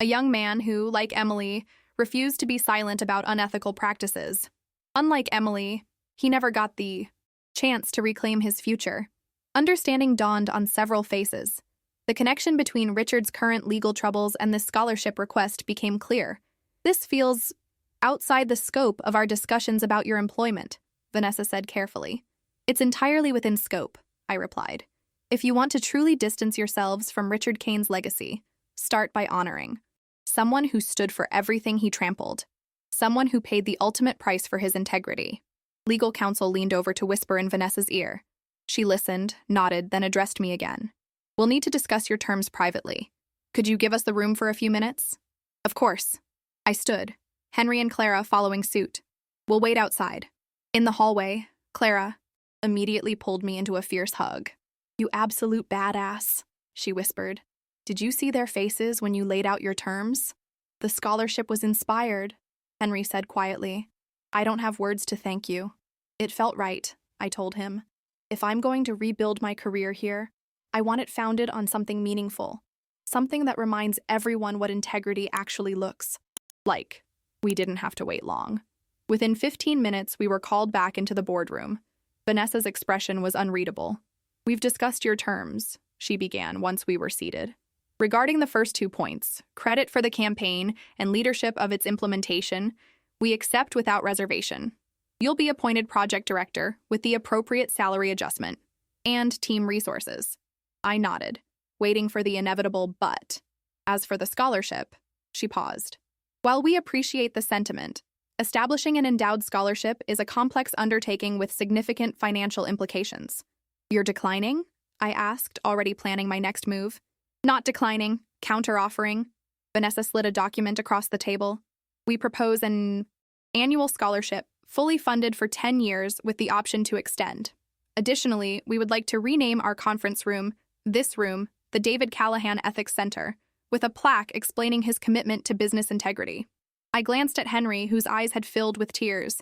A young man who, like Emily, refused to be silent about unethical practices. Unlike Emily, he never got the chance to reclaim his future. Understanding dawned on several faces. The connection between Richard's current legal troubles and this scholarship request became clear. This feels outside the scope of our discussions about your employment, Vanessa said carefully. It's entirely within scope, I replied. If you want to truly distance yourselves from Richard Kane's legacy, start by honoring someone who stood for everything he trampled, someone who paid the ultimate price for his integrity. Legal counsel leaned over to whisper in Vanessa's ear. She listened, nodded, then addressed me again. We'll need to discuss your terms privately. Could you give us the room for a few minutes? Of course. I stood, Henry and Clara following suit. We'll wait outside. In the hallway, Clara immediately pulled me into a fierce hug. You absolute badass, she whispered. Did you see their faces when you laid out your terms? The scholarship was inspired, Henry said quietly. I don't have words to thank you. It felt right, I told him. If I'm going to rebuild my career here, I want it founded on something meaningful, something that reminds everyone what integrity actually looks like. We didn't have to wait long. Within 15 minutes, we were called back into the boardroom. Vanessa's expression was unreadable. We've discussed your terms, she began once we were seated. Regarding the first 2 points, credit for the campaign and leadership of its implementation, we accept without reservation. You'll be appointed project director with the appropriate salary adjustment and team resources. I nodded, waiting for the inevitable but. As for the scholarship, she paused. While we appreciate the sentiment, establishing an endowed scholarship is a complex undertaking with significant financial implications. You're declining? I asked, already planning my next move. Not declining, counter-offering. Vanessa slid a document across the table. We propose an annual scholarship, fully funded for 10 years with the option to extend. Additionally, we would like to rename our conference room, this room, the David Callahan Ethics Center, with a plaque explaining his commitment to business integrity. I glanced at Henry, whose eyes had filled with tears.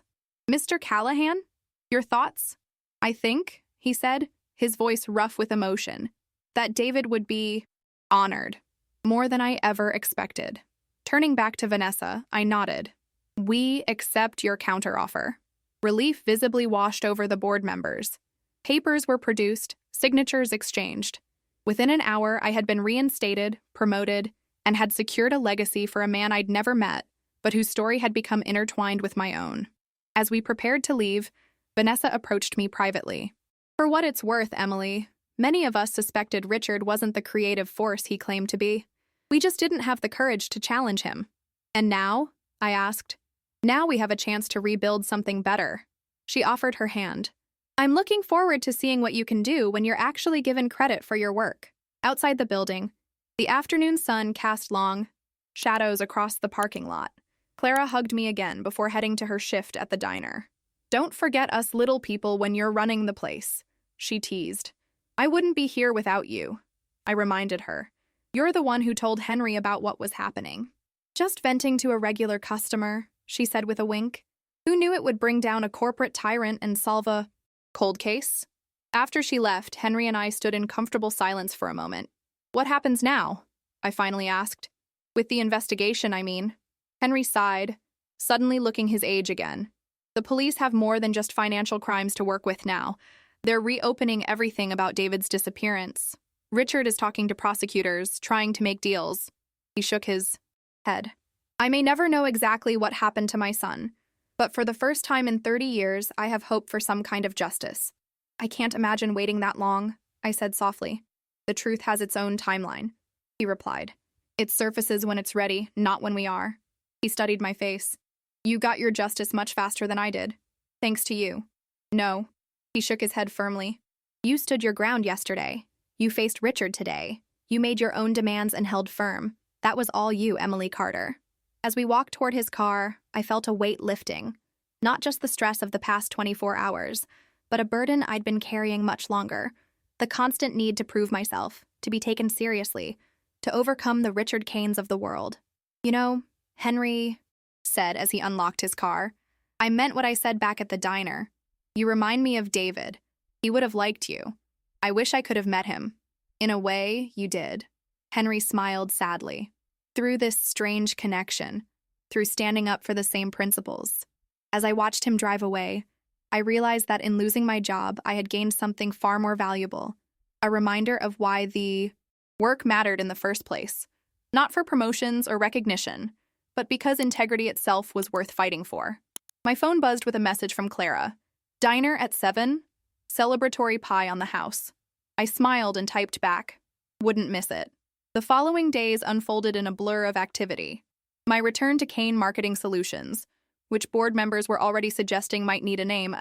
Mr. Callahan? Your thoughts? I think, he said, his voice rough with emotion, that David would be honored, more than I ever expected. Turning back to Vanessa, I nodded. We accept your counteroffer. Relief visibly washed over the board members. Papers were produced, signatures exchanged. Within an hour, I had been reinstated, promoted, and had secured a legacy for a man I'd never met, but whose story had become intertwined with my own. As we prepared to leave, Vanessa approached me privately. For what it's worth, Emily, many of us suspected Richard wasn't the creative force he claimed to be. We just didn't have the courage to challenge him. And now? I asked. Now we have a chance to rebuild something better. She offered her hand. I'm looking forward to seeing what you can do when you're actually given credit for your work. Outside the building, the afternoon sun cast long shadows across the parking lot. Clara hugged me again before heading to her shift at the diner. Don't forget us little people when you're running the place, she teased. I wouldn't be here without you, I reminded her. You're the one who told Henry about what was happening. Just venting to a regular customer, she said with a wink. Who knew it would bring down a corporate tyrant and solve a cold case? After she left, Henry and I stood in comfortable silence for a moment. What happens now? I finally asked. With the investigation, I mean. Henry sighed, suddenly looking his age again. The police have more than just financial crimes to work with now. They're reopening everything about David's disappearance. Richard is talking to prosecutors, trying to make deals. He shook his head. I may never know exactly what happened to my son, but for the first time in 30 years, I have hope for some kind of justice. I can't imagine waiting that long, I said softly. The truth has its own timeline, he replied. It surfaces when it's ready, not when we are. He studied my face. You got your justice much faster than I did. Thanks to you. No. He shook his head firmly. You stood your ground yesterday. You faced Richard today. You made your own demands and held firm. That was all you, Emily Carter. As we walked toward his car, I felt a weight lifting. Not just the stress of the past 24 hours, but a burden I'd been carrying much longer. The constant need to prove myself, to be taken seriously, to overcome the Richard Canes of the world. You know, Henry said as he unlocked his car, I meant what I said back at the diner. You remind me of David. He would have liked you. I wish I could have met him. In a way, you did. Henry smiled sadly. Through this strange connection, through standing up for the same principles. As I watched him drive away, I realized that in losing my job, I had gained something far more valuable, a reminder of why the work mattered in the first place. Not for promotions or recognition, but because integrity itself was worth fighting for. My phone buzzed with a message from Clara. Diner at 7? Celebratory pie on the house. I smiled and typed back. Wouldn't miss it. The following days unfolded in a blur of activity. My return to Kane Marketing Solutions, which board members were already suggesting might need a name,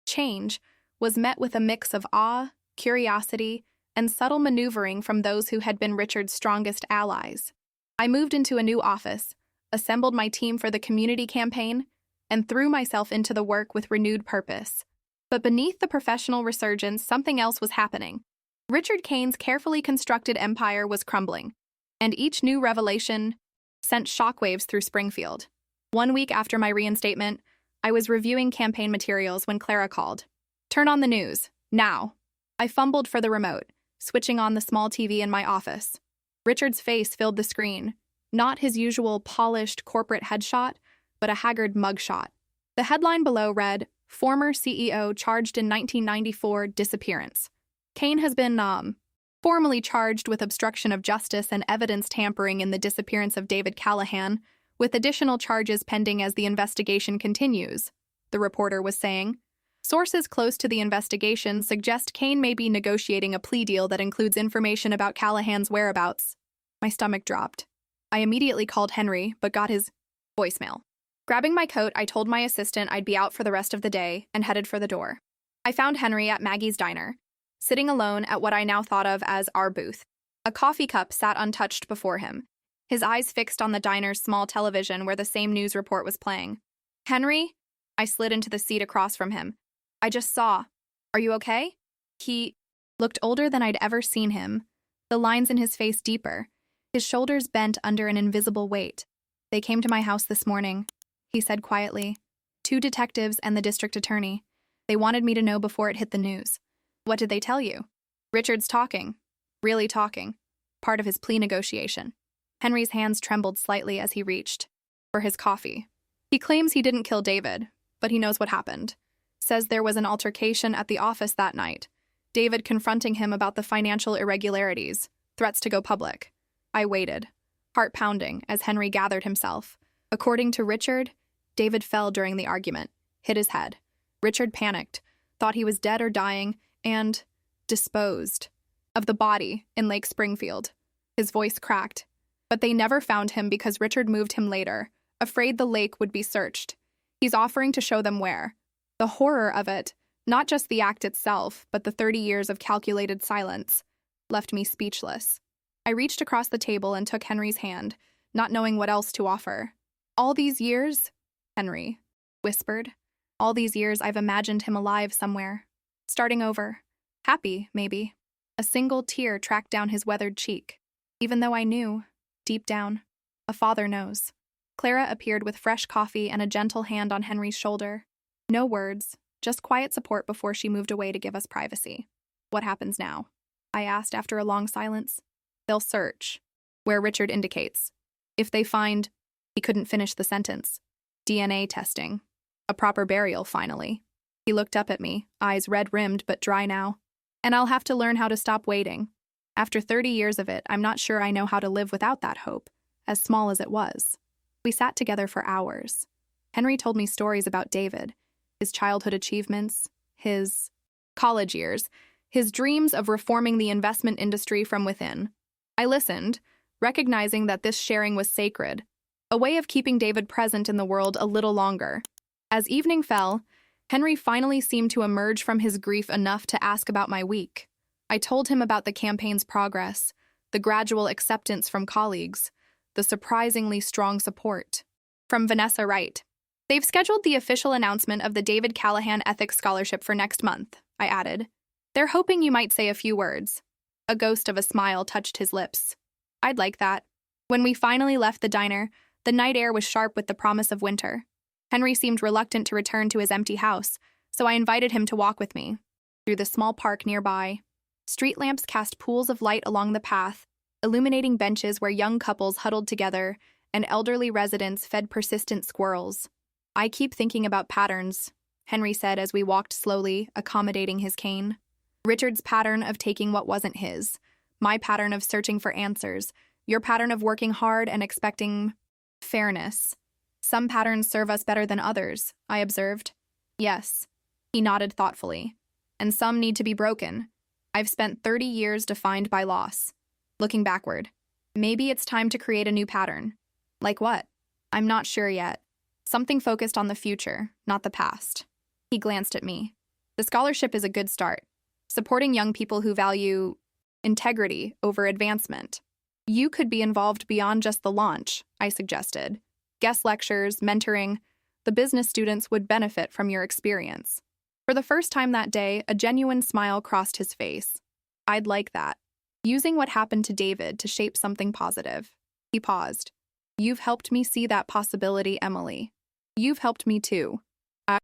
change, was met with a mix of awe, curiosity, and subtle maneuvering from those who had been Richard's strongest allies. I moved into a new office, assembled my team for the community campaign, and threw myself into the work with renewed purpose. But beneath the professional resurgence, something else was happening. Richard Kane's carefully constructed empire was crumbling, and each new revelation sent shockwaves through Springfield. 1 week after my reinstatement, I was reviewing campaign materials when Clara called. "Turn on the news, now." I fumbled for the remote, switching on the small TV in my office. Richard's face filled the screen, not his usual polished corporate headshot, but a haggard mugshot. The headline below read, "Former CEO charged in 1994 disappearance. Kane has been, formally charged with obstruction of justice and evidence tampering in the disappearance of David Callahan, with additional charges pending as the investigation continues," the reporter was saying. Sources close to the investigation suggest Kane may be negotiating a plea deal that includes information about Callahan's whereabouts. My stomach dropped. I immediately called Henry, but got his voicemail. Grabbing my coat, I told my assistant I'd be out for the rest of the day and headed for the door. I found Henry at Maggie's diner, sitting alone at what I now thought of as our booth. A coffee cup sat untouched before him, his eyes fixed on the diner's small television where the same news report was playing. "Henry?" I slid into the seat across from him. "I just saw. Are you okay?" He looked older than I'd ever seen him, the lines in his face deeper, his shoulders bent under an invisible weight. "They came to my house this morning," he said quietly. "2 detectives and the district attorney. They wanted me to know before it hit the news." "What did they tell you?" "Richard's talking. Really talking. Part of his plea negotiation." Henry's hands trembled slightly as he reached for his coffee. "He claims he didn't kill David, but he knows what happened. Says there was an altercation at the office that night. David confronting him about the financial irregularities, threats to go public." I waited, heart pounding, as Henry gathered himself. According to Richard, David fell during the argument, hit his head. Richard panicked, thought he was dead or dying, and disposed of the body in Lake Springfield. His voice cracked. But they never found him because Richard moved him later, afraid the lake would be searched. He's offering to show them where. The horror of it, not just the act itself, but the 30 years of calculated silence, left me speechless. I reached across the table and took Henry's hand, not knowing what else to offer. "All these years," Henry whispered, "all these years I've imagined him alive somewhere. Starting over. Happy, maybe." A single tear tracked down his weathered cheek. Even though I knew, deep down, a father knows. Clara appeared with fresh coffee and a gentle hand on Henry's shoulder. No words, just quiet support before she moved away to give us privacy. "What happens now?" I asked after a long silence. "They'll search, where Richard indicates. If they find," he couldn't finish the sentence, "DNA testing. A proper burial, finally." He looked up at me, eyes red-rimmed but dry now. "And I'll have to learn how to stop waiting. After 30 years of it, I'm not sure I know how to live without that hope, as small as it was." We sat together for hours. Henry told me stories about David, his childhood achievements, his college years, his dreams of reforming the investment industry from within. I listened, recognizing that this sharing was sacred, a way of keeping David present in the world a little longer. As evening fell, Henry finally seemed to emerge from his grief enough to ask about my week. I told him about the campaign's progress, the gradual acceptance from colleagues, the surprisingly strong support from Vanessa Wright. "They've scheduled the official announcement of the David Callahan Ethics Scholarship for next month," I added. "They're hoping you might say a few words." A ghost of a smile touched his lips. "I'd like that." When we finally left the diner, the night air was sharp with the promise of winter. Henry seemed reluctant to return to his empty house, so I invited him to walk with me through the small park nearby. Street lamps cast pools of light along the path, illuminating benches where young couples huddled together and elderly residents fed persistent squirrels. "I keep thinking about patterns," Henry said as we walked slowly, accommodating his cane. "Richard's pattern of taking what wasn't his, my pattern of searching for answers, your pattern of working hard and expecting fairness. Some patterns serve us better than others," I observed. "Yes," he nodded thoughtfully. "And some need to be broken. I've spent 30 years defined by loss. Looking backward, maybe it's time to create a new pattern." "Like what?" "I'm not sure yet. Something focused on the future, not the past." He glanced at me. "The scholarship is a good start. Supporting young people who value integrity over advancement. You could be involved beyond just the launch, I suggested. Guest lectures, mentoring. The business students would benefit from your experience. For the first time that day, a genuine smile crossed his face. I'd like that. Using what happened to David to shape something positive. He paused. You've helped me see that possibility, Emily. You've helped me too. I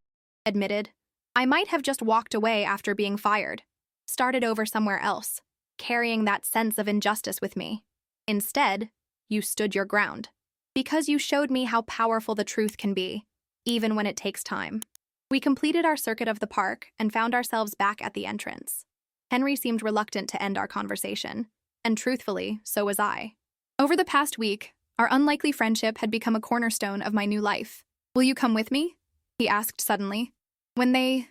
admitted. I might have just walked away after being fired. Started over somewhere else, carrying that sense of injustice with me. Instead, you stood your ground. Because you showed me how powerful the truth can be, even when it takes time. We completed our circuit of the park and found ourselves back at the entrance. Henry seemed reluctant to end our conversation, and truthfully, so was I. Over the past week, our unlikely friendship had become a cornerstone of my new life. Will you come with me? He asked suddenly. When they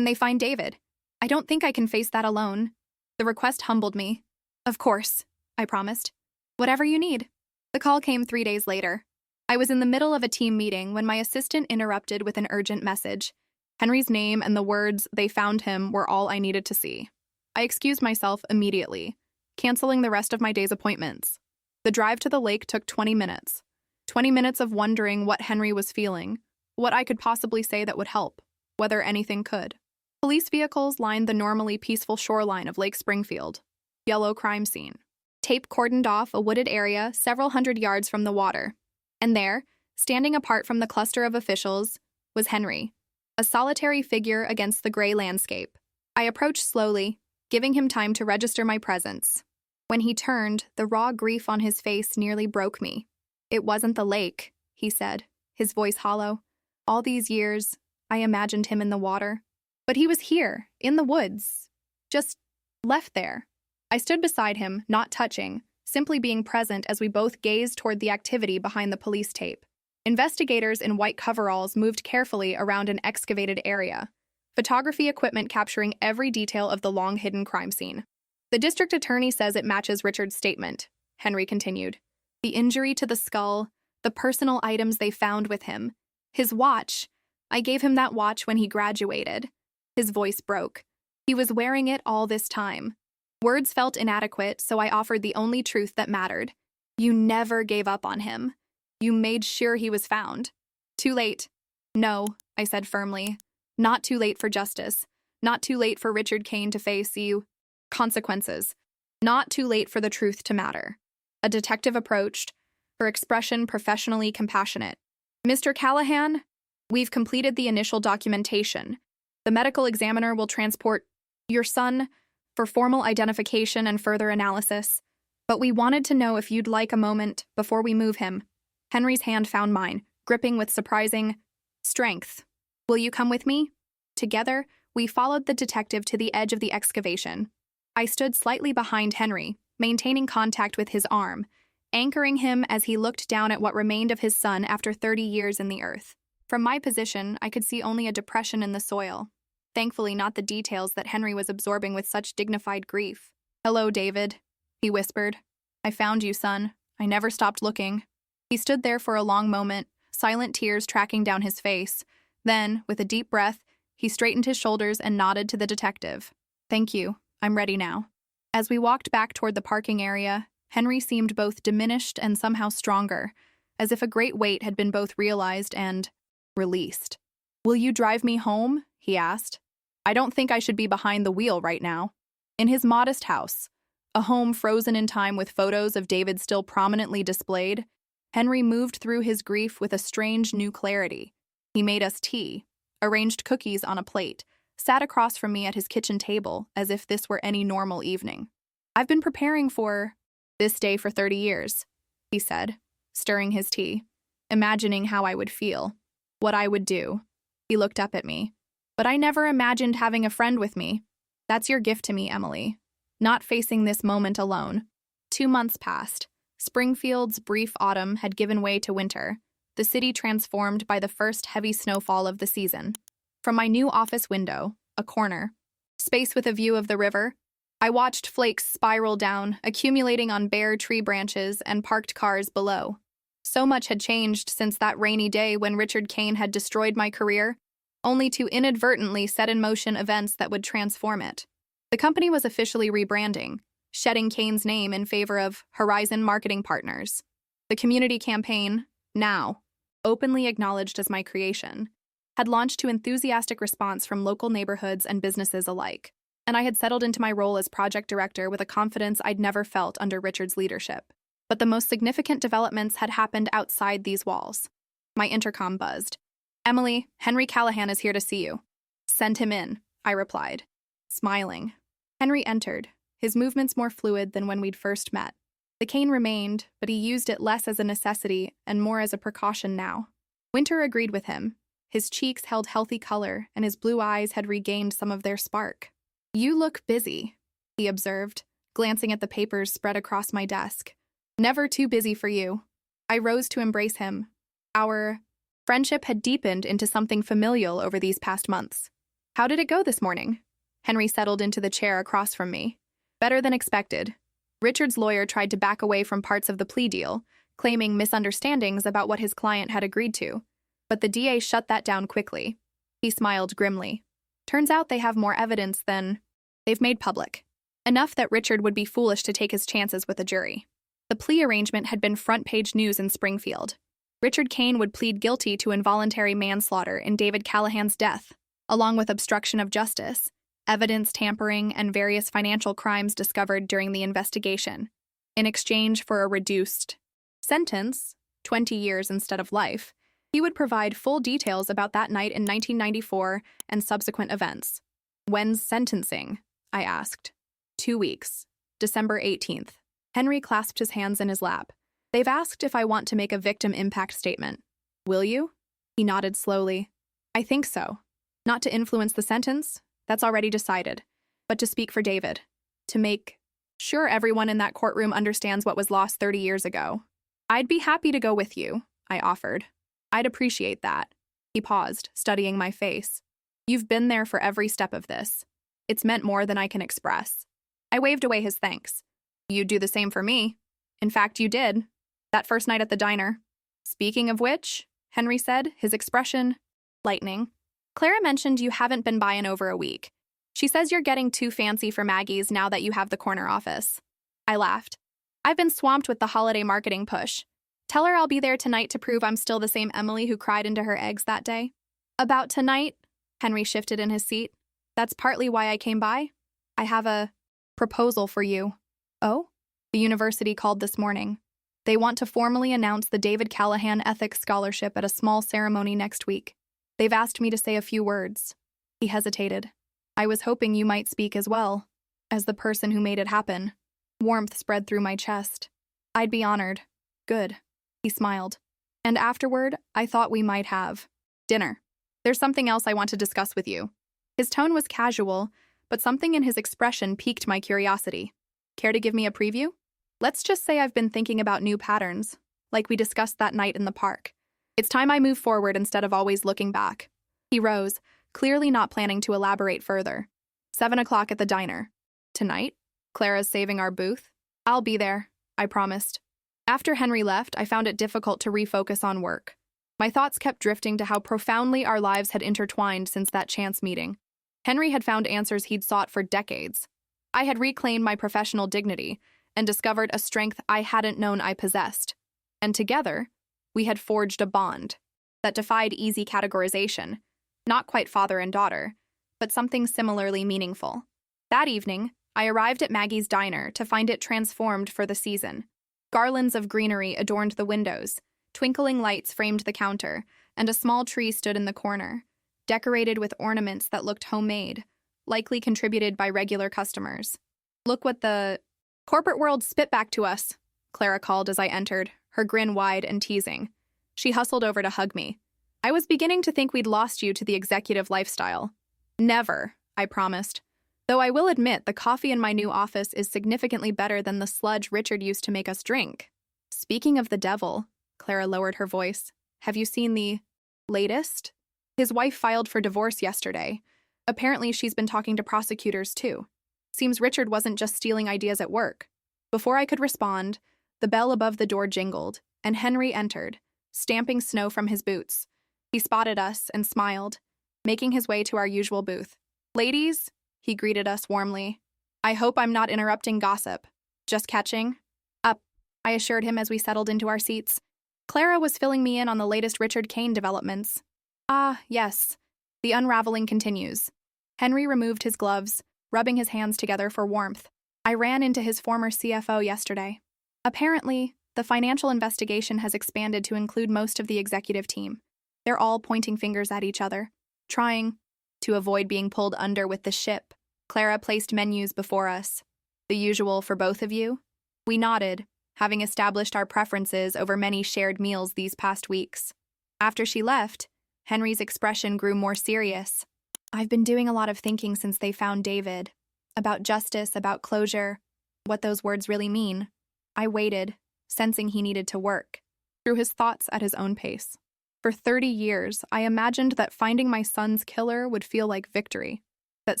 find David. I don't think I can face that alone. The request humbled me. Of course, I promised. Whatever you need. The call came 3 days later. I was in the middle of a team meeting when my assistant interrupted with an urgent message. Henry's name and the words, "they found him," were all I needed to see. I excused myself immediately, canceling the rest of my day's appointments. The drive to the lake took 20 minutes. 20 minutes of wondering what Henry was feeling, what I could possibly say that would help, whether anything could. Police vehicles lined the normally peaceful shoreline of Lake Springfield. Yellow crime scene. Tape cordoned off a wooded area several hundred yards from the water. And there, standing apart from the cluster of officials, was Henry, a solitary figure against the gray landscape. I approached slowly, giving him time to register my presence. When he turned, the raw grief on his face nearly broke me. It wasn't the lake, he said, his voice hollow. All these years, I imagined him in the water. But he was here, in the woods, just left there. I stood beside him, not touching, simply being present as we both gazed toward the activity behind the police tape. Investigators in white coveralls moved carefully around an excavated area, photography equipment capturing every detail of the long-hidden crime scene. The district attorney says it matches Richard's statement, Henry continued. The injury to the skull, the personal items they found with him, his watch. I gave him that watch when he graduated. His voice broke. He was wearing it all this time. Words felt inadequate, so I offered the only truth that mattered. You never gave up on him. You made sure he was found. Too late. No, I said firmly. Not too late for justice. Not too late for Richard Kane to face you. Consequences. Not too late for the truth to matter. A detective approached, her expression professionally compassionate. Mr. Callahan, we've completed the initial documentation. The medical examiner will transport your son for formal identification and further analysis. But we wanted to know if you'd like a moment before we move him. Henry's hand found mine, gripping with surprising strength. Will you come with me? Together, we followed the detective to the edge of the excavation. I stood slightly behind Henry, maintaining contact with his arm, anchoring him as he looked down at what remained of his son after 30 years in the earth. From my position, I could see only a depression in the soil. Thankfully, not the details that Henry was absorbing with such dignified grief. Hello, David, he whispered. I found you, son. I never stopped looking. He stood there for a long moment, silent tears tracking down his face. Then, with a deep breath, he straightened his shoulders and nodded to the detective. Thank you. I'm ready now. As we walked back toward the parking area, Henry seemed both diminished and somehow stronger, as if a great weight had been both realized and released. Will you drive me home? He asked. I don't think I should be behind the wheel right now. In his modest house, a home frozen in time with photos of David still prominently displayed, Henry moved through his grief with a strange new clarity. He made us tea, arranged cookies on a plate, sat across from me at his kitchen table as if this were any normal evening. I've been preparing for this day for 30 years, he said, stirring his tea, imagining how I would feel, what I would do. He looked up at me. But I never imagined having a friend with me. That's your gift to me, Emily. Not facing this moment alone. 2 months passed. Springfield's brief autumn had given way to winter, the city transformed by the first heavy snowfall of the season. From my new office window, a corner, space with a view of the river, I watched flakes spiral down, accumulating on bare tree branches and parked cars below. So much had changed since that rainy day when Richard Kane had destroyed my career, only to inadvertently set in motion events that would transform it. The company was officially rebranding, shedding Kane's name in favor of Horizon Marketing Partners. The community campaign, now openly acknowledged as my creation, had launched to enthusiastic response from local neighborhoods and businesses alike, and I had settled into my role as project director with a confidence I'd never felt under Richard's leadership. But the most significant developments had happened outside these walls. My intercom buzzed. "Emily, Henry Callahan is here to see you." "Send him in," I replied, smiling. Henry entered, his movements more fluid than when we'd first met. The cane remained, but he used it less as a necessity and more as a precaution now. Winter agreed with him. His cheeks held healthy color, and his blue eyes had regained some of their spark. "You look busy," he observed, glancing at the papers spread across my desk. "Never too busy for you." I rose to embrace him. Our friendship had deepened into something familial over these past months. "How did it go this morning?" Henry settled into the chair across from me. "Better than expected." Richard's lawyer tried to back away from parts of the plea deal, claiming misunderstandings about what his client had agreed to. But the DA shut that down quickly. He smiled grimly. "Turns out they have more evidence than they've made public. Enough that Richard would be foolish to take his chances with a jury." The plea arrangement had been front-page news in Springfield. Richard Kane would plead guilty to involuntary manslaughter in David Callahan's death, along with obstruction of justice, evidence tampering, and various financial crimes discovered during the investigation, in exchange for a reduced sentence, 20 years instead of life. He would provide full details about that night in 1994 and subsequent events. "When's sentencing?" I asked. 2 weeks. December 18th. Henry clasped his hands in his lap. "They've asked if I want to make a victim impact statement. Will you?" He nodded slowly. "I think so. Not to influence the sentence, that's already decided, but to speak for David. To make sure everyone in that courtroom understands what was lost 30 years ago. I'd be happy to go with you," I offered. "I'd appreciate that." He paused, studying my face. "You've been there for every step of this. It's meant more than I can express." I waved away his thanks. "You'd do the same for me. In fact, you did. That first night at the diner." "Speaking of which," Henry said, his expression lightening, "Clara mentioned you haven't been by in over a week. She says you're getting too fancy for Maggie's now that you have the corner office." I laughed. "I've been swamped with the holiday marketing push. Tell her I'll be there tonight to prove I'm still the same Emily who cried into her eggs that day." "About tonight?" Henry shifted in his seat. "That's partly why I came by. I have a proposal for you." "Oh?" "The university called this morning. They want to formally announce the David Callahan Ethics Scholarship at a small ceremony next week. They've asked me to say a few words." He hesitated. "I was hoping you might speak as well, as the person who made it happen." Warmth spread through my chest. "I'd be honored." "Good." He smiled. "And afterward, I thought we might have dinner. There's something else I want to discuss with you." His tone was casual, but something in his expression piqued my curiosity. "Care to give me a preview?" "Let's just say I've been thinking about new patterns, like we discussed that night in the park. It's time I move forward instead of always looking back." He rose, clearly not planning to elaborate further. 7 o'clock at the diner. "Tonight? Clara's saving our booth?" "I'll be there," I promised. After Henry left, I found it difficult to refocus on work. My thoughts kept drifting to how profoundly our lives had intertwined since that chance meeting. Henry had found answers he'd sought for decades. I had reclaimed my professional dignity and discovered a strength I hadn't known I possessed. And together, we had forged a bond that defied easy categorization, not quite father and daughter, but something similarly meaningful. That evening, I arrived at Maggie's diner to find it transformed for the season. Garlands of greenery adorned the windows, twinkling lights framed the counter, and a small tree stood in the corner, decorated with ornaments that looked homemade, likely contributed by regular customers. "Look what the corporate world spit back to us," Clara called as I entered, her grin wide and teasing. She hustled over to hug me. "I was beginning to think we'd lost you to the executive lifestyle." "Never," I promised. "Though I will admit the coffee in my new office is significantly better than the sludge Richard used to make us drink." "Speaking of the devil," Clara lowered her voice, "have you seen the latest? His wife filed for divorce yesterday. Apparently she's been talking to prosecutors too. Seems Richard wasn't just stealing ideas at work." Before I could respond, the bell above the door jingled, and Henry entered, stamping snow from his boots. He spotted us and smiled, making his way to our usual booth. "Ladies," he greeted us warmly. I hope I'm not interrupting gossip. Just catching up, I assured him as we settled into our seats. Clara was filling me in on the latest Richard Kane developments. Ah, yes. The unraveling continues. Henry removed his gloves, rubbing his hands together for warmth. I ran into his former CFO yesterday. Apparently, the financial investigation has expanded to include most of the executive team. They're all pointing fingers at each other, trying to avoid being pulled under with the ship. Clara placed menus before us. The usual for both of you? We nodded, having established our preferences over many shared meals these past weeks. After she left, Henry's expression grew more serious. I've been doing a lot of thinking since they found David. About justice, about closure, what those words really mean. I waited, sensing he needed to work through his thoughts at his own pace. For 30 years, I imagined that finding my son's killer would feel like victory, that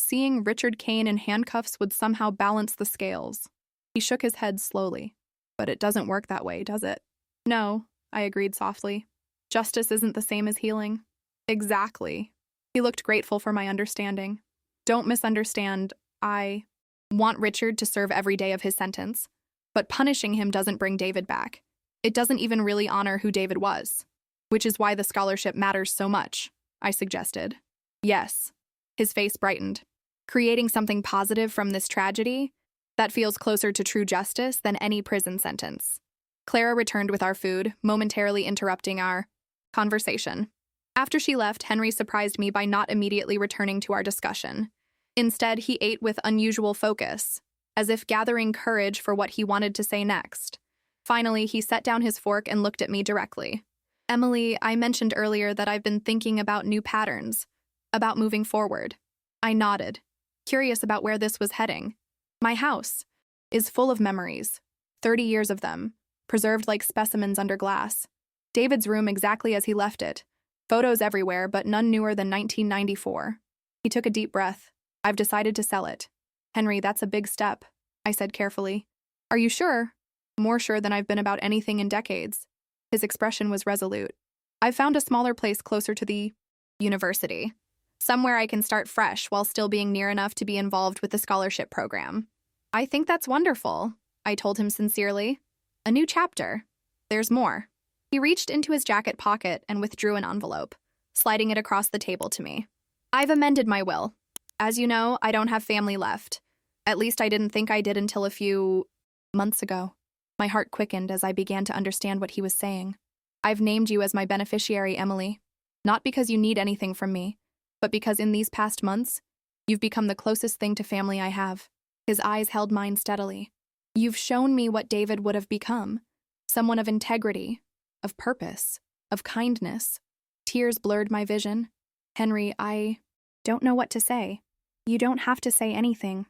seeing Richard Kane in handcuffs would somehow balance the scales. He shook his head slowly. But it doesn't work that way, does it? No, I agreed softly. Justice isn't the same as healing. Exactly. He looked grateful for my understanding. Don't misunderstand. I want Richard to serve every day of his sentence. But punishing him doesn't bring David back. It doesn't even really honor who David was. Which is why the scholarship matters so much, I suggested. Yes. His face brightened. Creating something positive from this tragedy? That feels closer to true justice than any prison sentence. Clara returned with our food, momentarily interrupting our conversation. After she left, Henry surprised me by not immediately returning to our discussion. Instead, he ate with unusual focus, as if gathering courage for what he wanted to say next. Finally, he set down his fork and looked at me directly. Emily, I mentioned earlier that I've been thinking about new patterns, about moving forward. I nodded, curious about where this was heading. My house is full of memories, 30 years of them, preserved like specimens under glass. David's room exactly as he left it. Photos everywhere, but none newer than 1994. He took a deep breath. I've decided to sell it. Henry, that's a big step, I said carefully. Are you sure? More sure than I've been about anything in decades. His expression was resolute. I've found a smaller place closer to the university. Somewhere I can start fresh while still being near enough to be involved with the scholarship program. I think that's wonderful, I told him sincerely. A new chapter. There's more. He reached into his jacket pocket and withdrew an envelope, sliding it across the table to me. I've amended my will. As you know, I don't have family left. At least I didn't think I did until a few months ago. My heart quickened as I began to understand what he was saying. I've named you as my beneficiary, Emily. Not because you need anything from me, but because in these past months, you've become the closest thing to family I have. His eyes held mine steadily. You've shown me what David would have become. Someone of integrity, of purpose, of kindness. Tears blurred my vision. Henry, I don't know what to say. You don't have to say anything.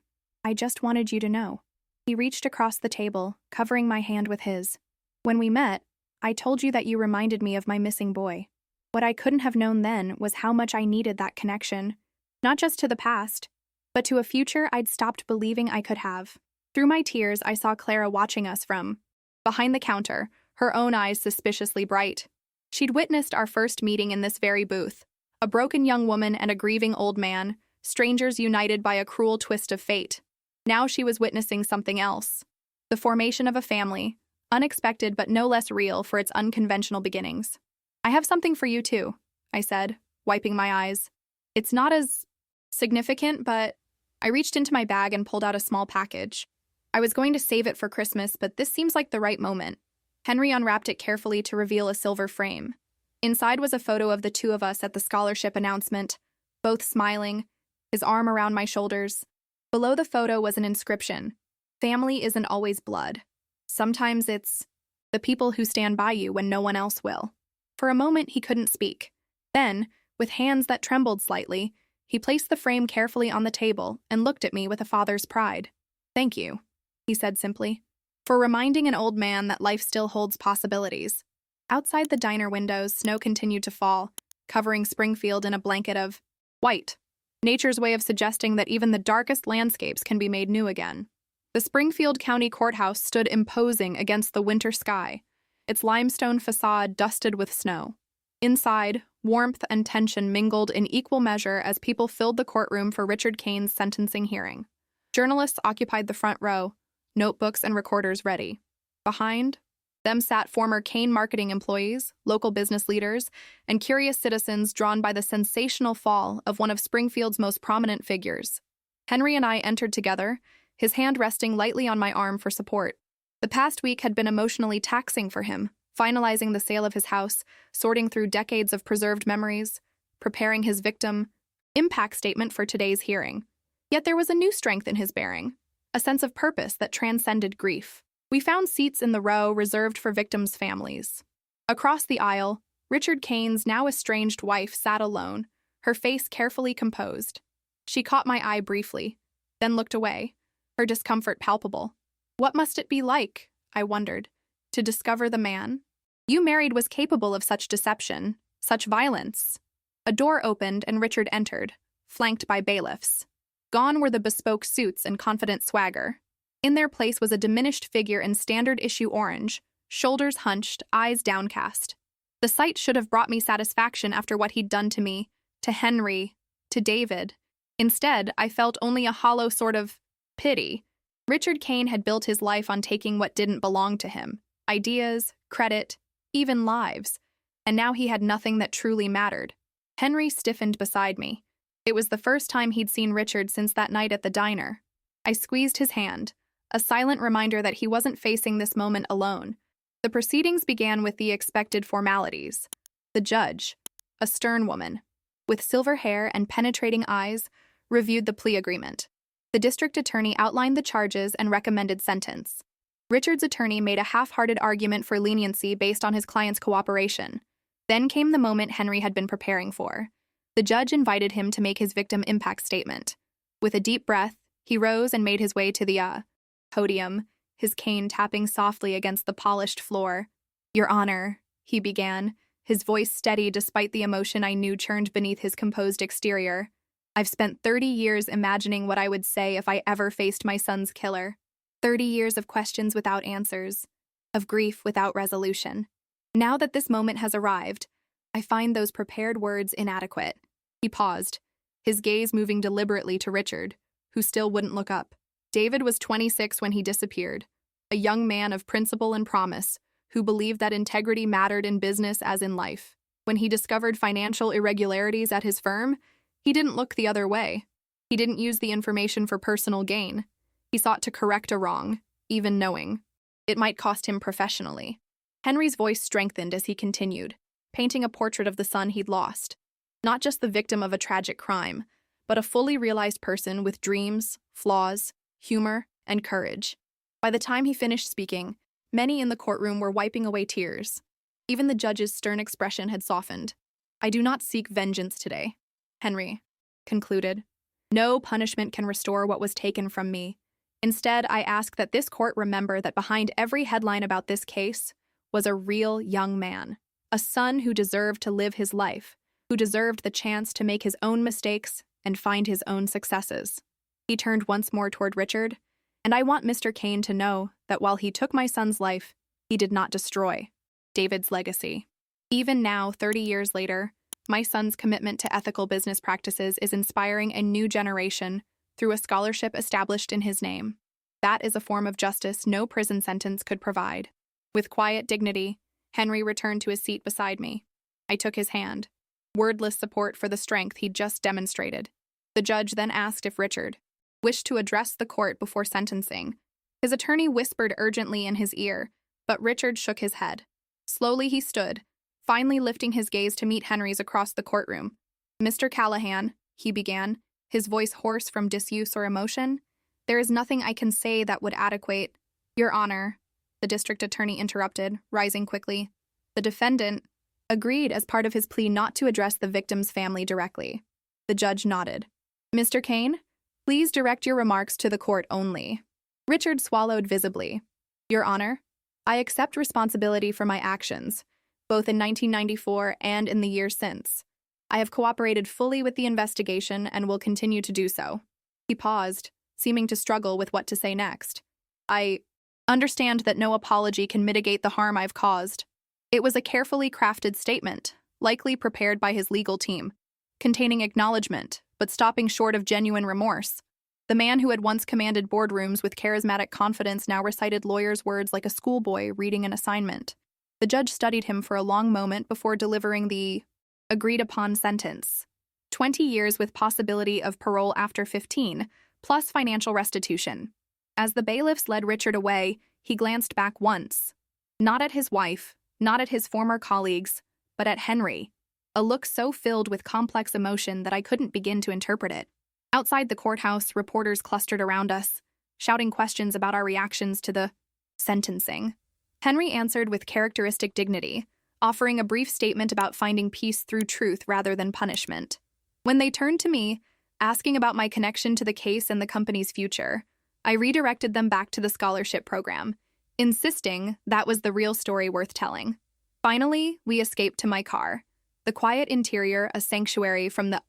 I just wanted you to know. He reached across the table, covering my hand with his. When we met, I told you that you reminded me of my missing boy. What I couldn't have known then was how much I needed that connection, not just to the past, but to a future I'd stopped believing I could have. Through my tears, I saw Clara watching us from behind the counter, her own eyes suspiciously bright. She'd witnessed our first meeting in this very booth, a broken young woman and a grieving old man, strangers united by a cruel twist of fate. Now she was witnessing something else, the formation of a family, unexpected but no less real for its unconventional beginnings. I have something for you too, I said, wiping my eyes. It's not as significant, but I reached into my bag and pulled out a small package. I was going to save it for Christmas, but this seems like the right moment. Henry unwrapped it carefully to reveal a silver frame. Inside was a photo of the two of us at the scholarship announcement, both smiling, his arm around my shoulders. Below the photo was an inscription. Family isn't always blood. Sometimes it's the people who stand by you when no one else will. For a moment, he couldn't speak. Then, with hands that trembled slightly, he placed the frame carefully on the table and looked at me with a father's pride. Thank you, he said simply, for reminding an old man that life still holds possibilities. Outside the diner windows, snow continued to fall, covering Springfield in a blanket of white, nature's way of suggesting that even the darkest landscapes can be made new again. The Springfield County Courthouse stood imposing against the winter sky, its limestone facade dusted with snow. Inside, warmth and tension mingled in equal measure as people filled the courtroom for Richard Kane's sentencing hearing. Journalists occupied the front row, notebooks and recorders ready. Behind them sat former Kane marketing employees, local business leaders, and curious citizens drawn by the sensational fall of one of Springfield's most prominent figures. Henry and I entered together, his hand resting lightly on my arm for support. The past week had been emotionally taxing for him, finalizing the sale of his house, sorting through decades of preserved memories, preparing his victim impact statement for today's hearing. Yet there was a new strength in his bearing, a sense of purpose that transcended grief. We found seats in the row reserved for victims' families. Across the aisle, Richard Kane's now estranged wife sat alone, her face carefully composed. She caught my eye briefly, then looked away, her discomfort palpable. What must it be like, I wondered, to discover the man you married was capable of such deception, such violence? A door opened and Richard entered, flanked by bailiffs. Gone were the bespoke suits and confident swagger. In their place was a diminished figure in standard issue orange, shoulders hunched, eyes downcast. The sight should have brought me satisfaction after what he'd done to me, to Henry, to David. Instead, I felt only a hollow sort of pity. Richard Kane had built his life on taking what didn't belong to him, ideas, credit, even lives, and now he had nothing that truly mattered. Henry stiffened beside me. It was the first time he'd seen Richard since that night at the diner. I squeezed his hand, a silent reminder that he wasn't facing this moment alone. The proceedings began with the expected formalities. The judge, a stern woman, with silver hair and penetrating eyes, reviewed the plea agreement. The district attorney outlined the charges and recommended sentence. Richard's attorney made a half-hearted argument for leniency based on his client's cooperation. Then came the moment Henry had been preparing for. The judge invited him to make his victim impact statement. With a deep breath, he rose and made his way to the podium, his cane tapping softly against the polished floor. "Your Honor," he began, his voice steady despite the emotion I knew churned beneath his composed exterior. "I've spent 30 years imagining what I would say if I ever faced my son's killer. 30 years of questions without answers, of grief without resolution. Now that this moment has arrived, I find those prepared words inadequate." He paused, his gaze moving deliberately to Richard, who still wouldn't look up. David was 26 when he disappeared, a young man of principle and promise, who believed that integrity mattered in business as in life. When he discovered financial irregularities at his firm, he didn't look the other way. He didn't use the information for personal gain. He sought to correct a wrong, even knowing it might cost him professionally. Henry's voice strengthened as he continued, painting a portrait of the son he'd lost. Not just the victim of a tragic crime, but a fully realized person with dreams, flaws, humor, and courage. By the time he finished speaking, many in the courtroom were wiping away tears. Even the judge's stern expression had softened. "I do not seek vengeance today," Henry concluded. "No punishment can restore what was taken from me. Instead, I ask that this court remember that behind every headline about this case was a real young man, a son who deserved to live his life, who deserved the chance to make his own mistakes and find his own successes." He turned once more toward Richard, "And I want Mr. Kane to know that while he took my son's life, he did not destroy David's legacy. Even now, 30 years later, my son's commitment to ethical business practices is inspiring a new generation through a scholarship established in his name. That is a form of justice no prison sentence could provide." With quiet dignity, Henry returned to his seat beside me. I took his hand, wordless support for the strength he'd just demonstrated. The judge then asked if Richard wished to address the court before sentencing. His attorney whispered urgently in his ear, but Richard shook his head. Slowly he stood, finally lifting his gaze to meet Henry's across the courtroom. "Mr. Callahan," he began, his voice hoarse from disuse or emotion, "there is nothing I can say that would adequate—" "Your Honor," the district attorney interrupted, rising quickly. The defendant agreed as part of his plea not to address the victim's family directly. The judge nodded. "Mr. Kane, please direct your remarks to the court only." Richard swallowed visibly. "Your Honor, I accept responsibility for my actions, both in 1994 and in the year since. I have cooperated fully with the investigation and will continue to do so." He paused, seeming to struggle with what to say next. "I understand that no apology can mitigate the harm I've caused." It was a carefully crafted statement, likely prepared by his legal team, containing acknowledgement, but stopping short of genuine remorse. The man who had once commanded boardrooms with charismatic confidence now recited lawyers' words like a schoolboy reading an assignment. The judge studied him for a long moment before delivering the agreed-upon sentence. 20 years with possibility of parole after 15, plus financial restitution. As the bailiffs led Richard away, he glanced back once. Not at his wife, not at his former colleagues, but at Henry. A look so filled with complex emotion that I couldn't begin to interpret it. Outside the courthouse, reporters clustered around us, shouting questions about our reactions to the sentencing. Henry answered with characteristic dignity, offering a brief statement about finding peace through truth rather than punishment. When they turned to me, asking about my connection to the case and the company's future, I redirected them back to the scholarship program, insisting that was the real story worth telling. Finally, we escaped to my car, the quiet interior a sanctuary from the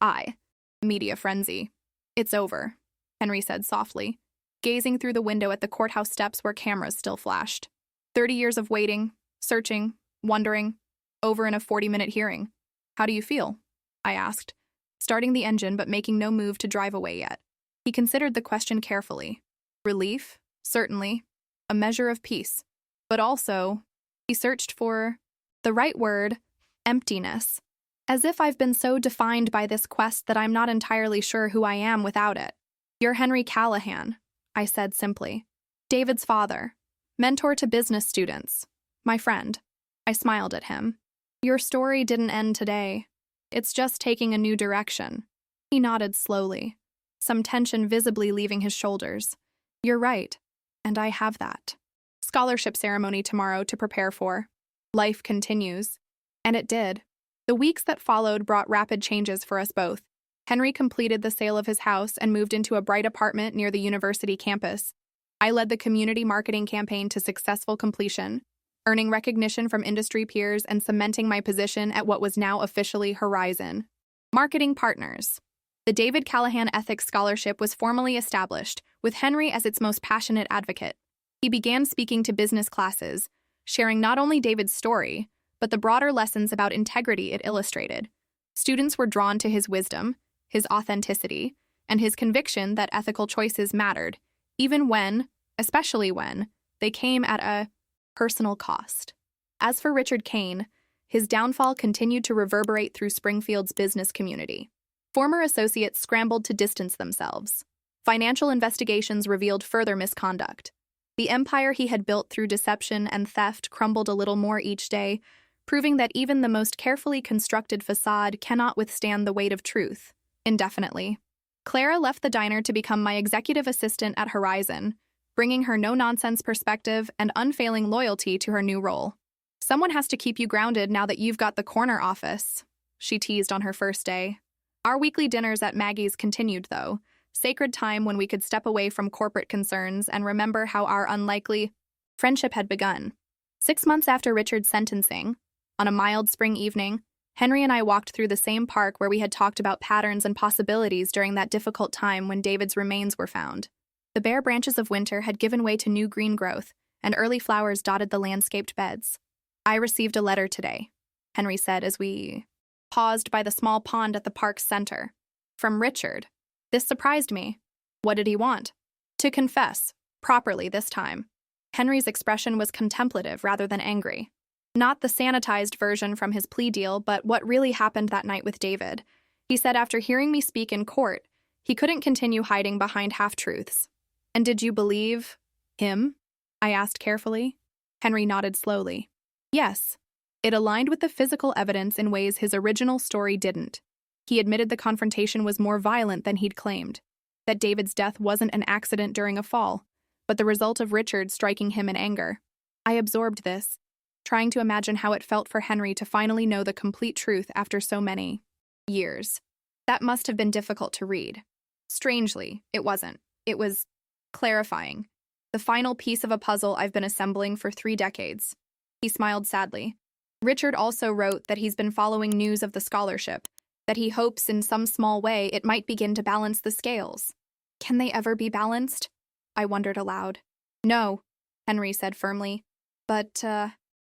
media frenzy. "It's over," Henry said softly, gazing through the window at the courthouse steps where cameras still flashed. 30 years of waiting, searching, wondering, over in a 40-minute hearing. "How do you feel?" I asked, starting the engine but making no move to drive away yet. He considered the question carefully. Relief, certainly. A measure of peace. But also, he searched for the right word, emptiness. As if I've been so defined by this quest that I'm not entirely sure who I am without it. "You're Henry Callahan," I said simply. "David's father. Mentor to business students. My friend." I smiled at him. "Your story didn't end today. It's just taking a new direction." He nodded slowly, some tension visibly leaving his shoulders. "You're right, and I have that. Scholarship ceremony tomorrow to prepare for. Life continues." And it did. The weeks that followed brought rapid changes for us both. Henry completed the sale of his house and moved into a bright apartment near the university campus. I led the community marketing campaign to successful completion, earning recognition from industry peers and cementing my position at what was now officially Horizon. Marketing partners. The David Callahan Ethics Scholarship was formally established, with Henry as its most passionate advocate. He began speaking to business classes, sharing not only David's story, but the broader lessons about integrity it illustrated. Students were drawn to his wisdom, his authenticity, and his conviction that ethical choices mattered, even when, especially when, they came at a personal cost. As for Richard Kane, his downfall continued to reverberate through Springfield's business community. Former associates scrambled to distance themselves. Financial investigations revealed further misconduct. The empire he had built through deception and theft crumbled a little more each day, proving that even the most carefully constructed facade cannot withstand the weight of truth, indefinitely. Clara left the diner to become my executive assistant at Horizon, bringing her no-nonsense perspective and unfailing loyalty to her new role. "Someone has to keep you grounded now that you've got the corner office," she teased on her first day. Our weekly dinners at Maggie's continued, though, sacred time when we could step away from corporate concerns and remember how our unlikely friendship had begun. 6 months after Richard's sentencing, on a mild spring evening, Henry and I walked through the same park where we had talked about patterns and possibilities during that difficult time when David's remains were found. The bare branches of winter had given way to new green growth, and early flowers dotted the landscaped beds. "I received a letter today," Henry said as we paused by the small pond at the park's center. "From Richard. This surprised me." "What did he want?" "To confess, properly this time." Henry's expression was contemplative rather than angry. Not the sanitized version from his plea deal, but what really happened that night with David. He said after hearing me speak in court, he couldn't continue hiding behind half-truths. "And did you believe him?" I asked carefully. Henry nodded slowly. "Yes." It aligned with the physical evidence in ways his original story didn't. He admitted the confrontation was more violent than he'd claimed, that David's death wasn't an accident during a fall, but the result of Richard striking him in anger. I absorbed this, trying to imagine how it felt for Henry to finally know the complete truth after so many years. That must have been difficult to read. Strangely, it wasn't. It was clarifying. The final piece of a puzzle I've been assembling for 3 decades. He smiled sadly. Richard also wrote that he's been following news of the scholarship, that he hopes in some small way it might begin to balance the scales. Can they ever be balanced? I wondered aloud. No, Henry said firmly. But,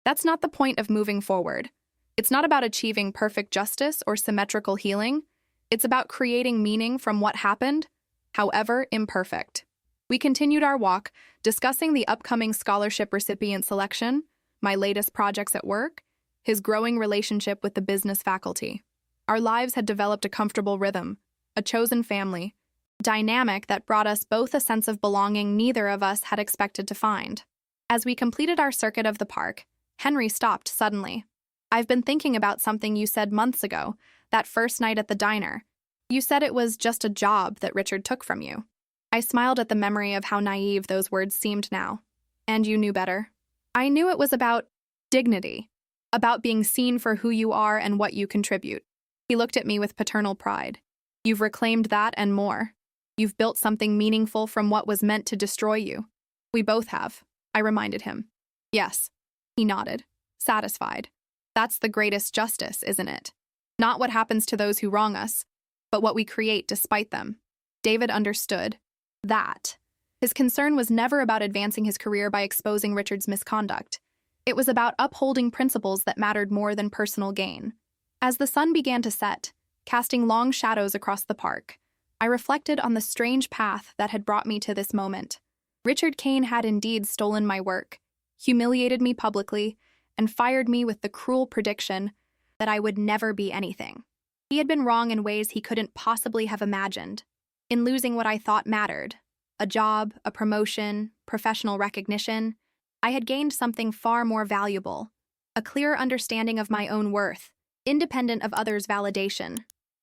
that's not the point of moving forward. It's not about achieving perfect justice or symmetrical healing. It's about creating meaning from what happened, however imperfect. We continued our walk, discussing the upcoming scholarship recipient selection, my latest projects at work, his growing relationship with the business faculty. Our lives had developed a comfortable rhythm, a chosen family, dynamic that brought us both a sense of belonging neither of us had expected to find. As we completed our circuit of the park, Henry stopped suddenly. I've been thinking about something you said months ago, that first night at the diner. You said it was just a job that Richard took from you. I smiled at the memory of how naive those words seemed now. And you knew better. I knew it was about dignity, about being seen for who you are and what you contribute. He looked at me with paternal pride. You've reclaimed that and more. You've built something meaningful from what was meant to destroy you. We both have, I reminded him. Yes. He nodded, satisfied. That's the greatest justice, isn't it? Not what happens to those who wrong us, but what we create despite them. David understood that. His concern was never about advancing his career by exposing Richard's misconduct. It was about upholding principles that mattered more than personal gain. As the sun began to set, casting long shadows across the park, I reflected on the strange path that had brought me to this moment. Richard Kane had indeed stolen my work, humiliated me publicly, and fired me with the cruel prediction that I would never be anything. He had been wrong in ways he couldn't possibly have imagined, in losing what I thought mattered, a job, a promotion, professional recognition. I had gained something far more valuable, a clear understanding of my own worth, independent of others' validation,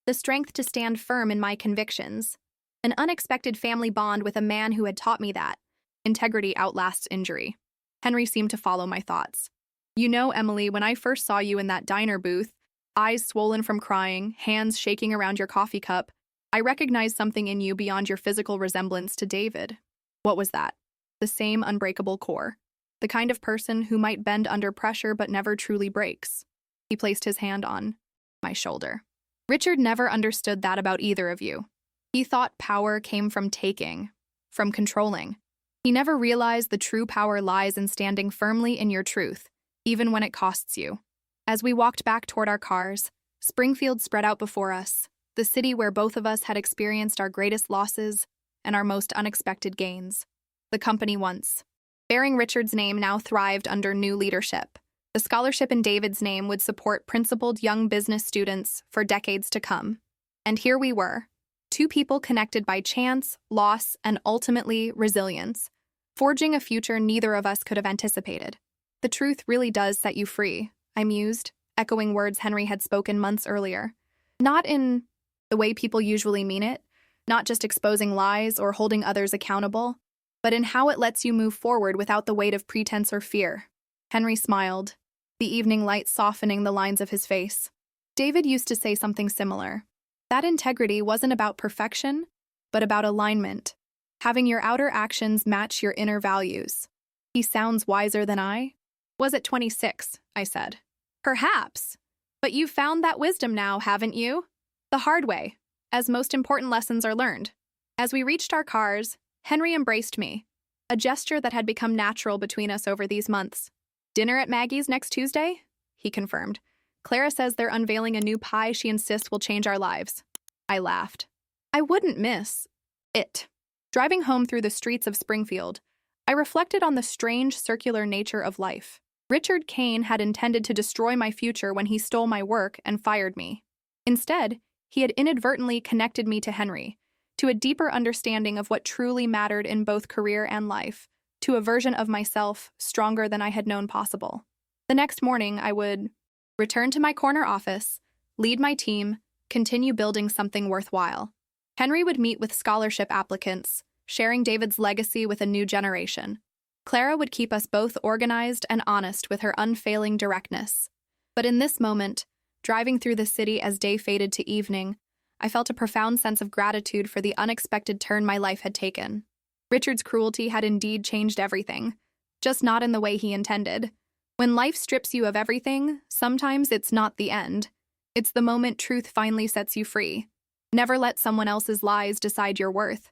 the strength to stand firm in my convictions, an unexpected family bond with a man who had taught me that integrity outlasts injury. Henry seemed to follow my thoughts. You know, Emily, when I first saw you in that diner booth, eyes swollen from crying, hands shaking around your coffee cup, I recognized something in you beyond your physical resemblance to David. What was that? The same unbreakable core. The kind of person who might bend under pressure but never truly breaks. He placed his hand on my shoulder. Richard never understood that about either of you. He thought power came from taking, from controlling. He never realized the true power lies in standing firmly in your truth, even when it costs you. As we walked back toward our cars, Springfield spread out before us, the city where both of us had experienced our greatest losses and our most unexpected gains. The company once bearing Richard's name now thrived under new leadership. The scholarship in David's name would support principled young business students for decades to come. And here we were, two people connected by chance, loss, and ultimately resilience, forging a future neither of us could have anticipated. The truth really does set you free, I mused, echoing words Henry had spoken months earlier. Not in the way people usually mean it, not just exposing lies or holding others accountable, but in how it lets you move forward without the weight of pretense or fear. Henry smiled, the evening light softening the lines of his face. David used to say something similar. That integrity wasn't about perfection, but about alignment, having your outer actions match your inner values. He sounds wiser than I. Was at 26, I said. Perhaps. But you've found that wisdom now, haven't you? The hard way, as most important lessons are learned. As we reached our cars, Henry embraced me, a gesture that had become natural between us over these months. Dinner at Maggie's next Tuesday? He confirmed. Clara says they're unveiling a new pie she insists will change our lives. I laughed. I wouldn't miss it. Driving home through the streets of Springfield, I reflected on the strange circular nature of life. Richard Kane had intended to destroy my future when he stole my work and fired me. Instead, he had inadvertently connected me to Henry, to a deeper understanding of what truly mattered in both career and life, to a version of myself stronger than I had known possible. The next morning, I would return to my corner office, lead my team, continue building something worthwhile. Henry would meet with scholarship applicants, sharing David's legacy with a new generation. Clara would keep us both organized and honest with her unfailing directness. But in this moment, driving through the city as day faded to evening, I felt a profound sense of gratitude for the unexpected turn my life had taken. Richard's cruelty had indeed changed everything, just not in the way he intended. When life strips you of everything, sometimes it's not the end. It's the moment truth finally sets you free. Never let someone else's lies decide your worth.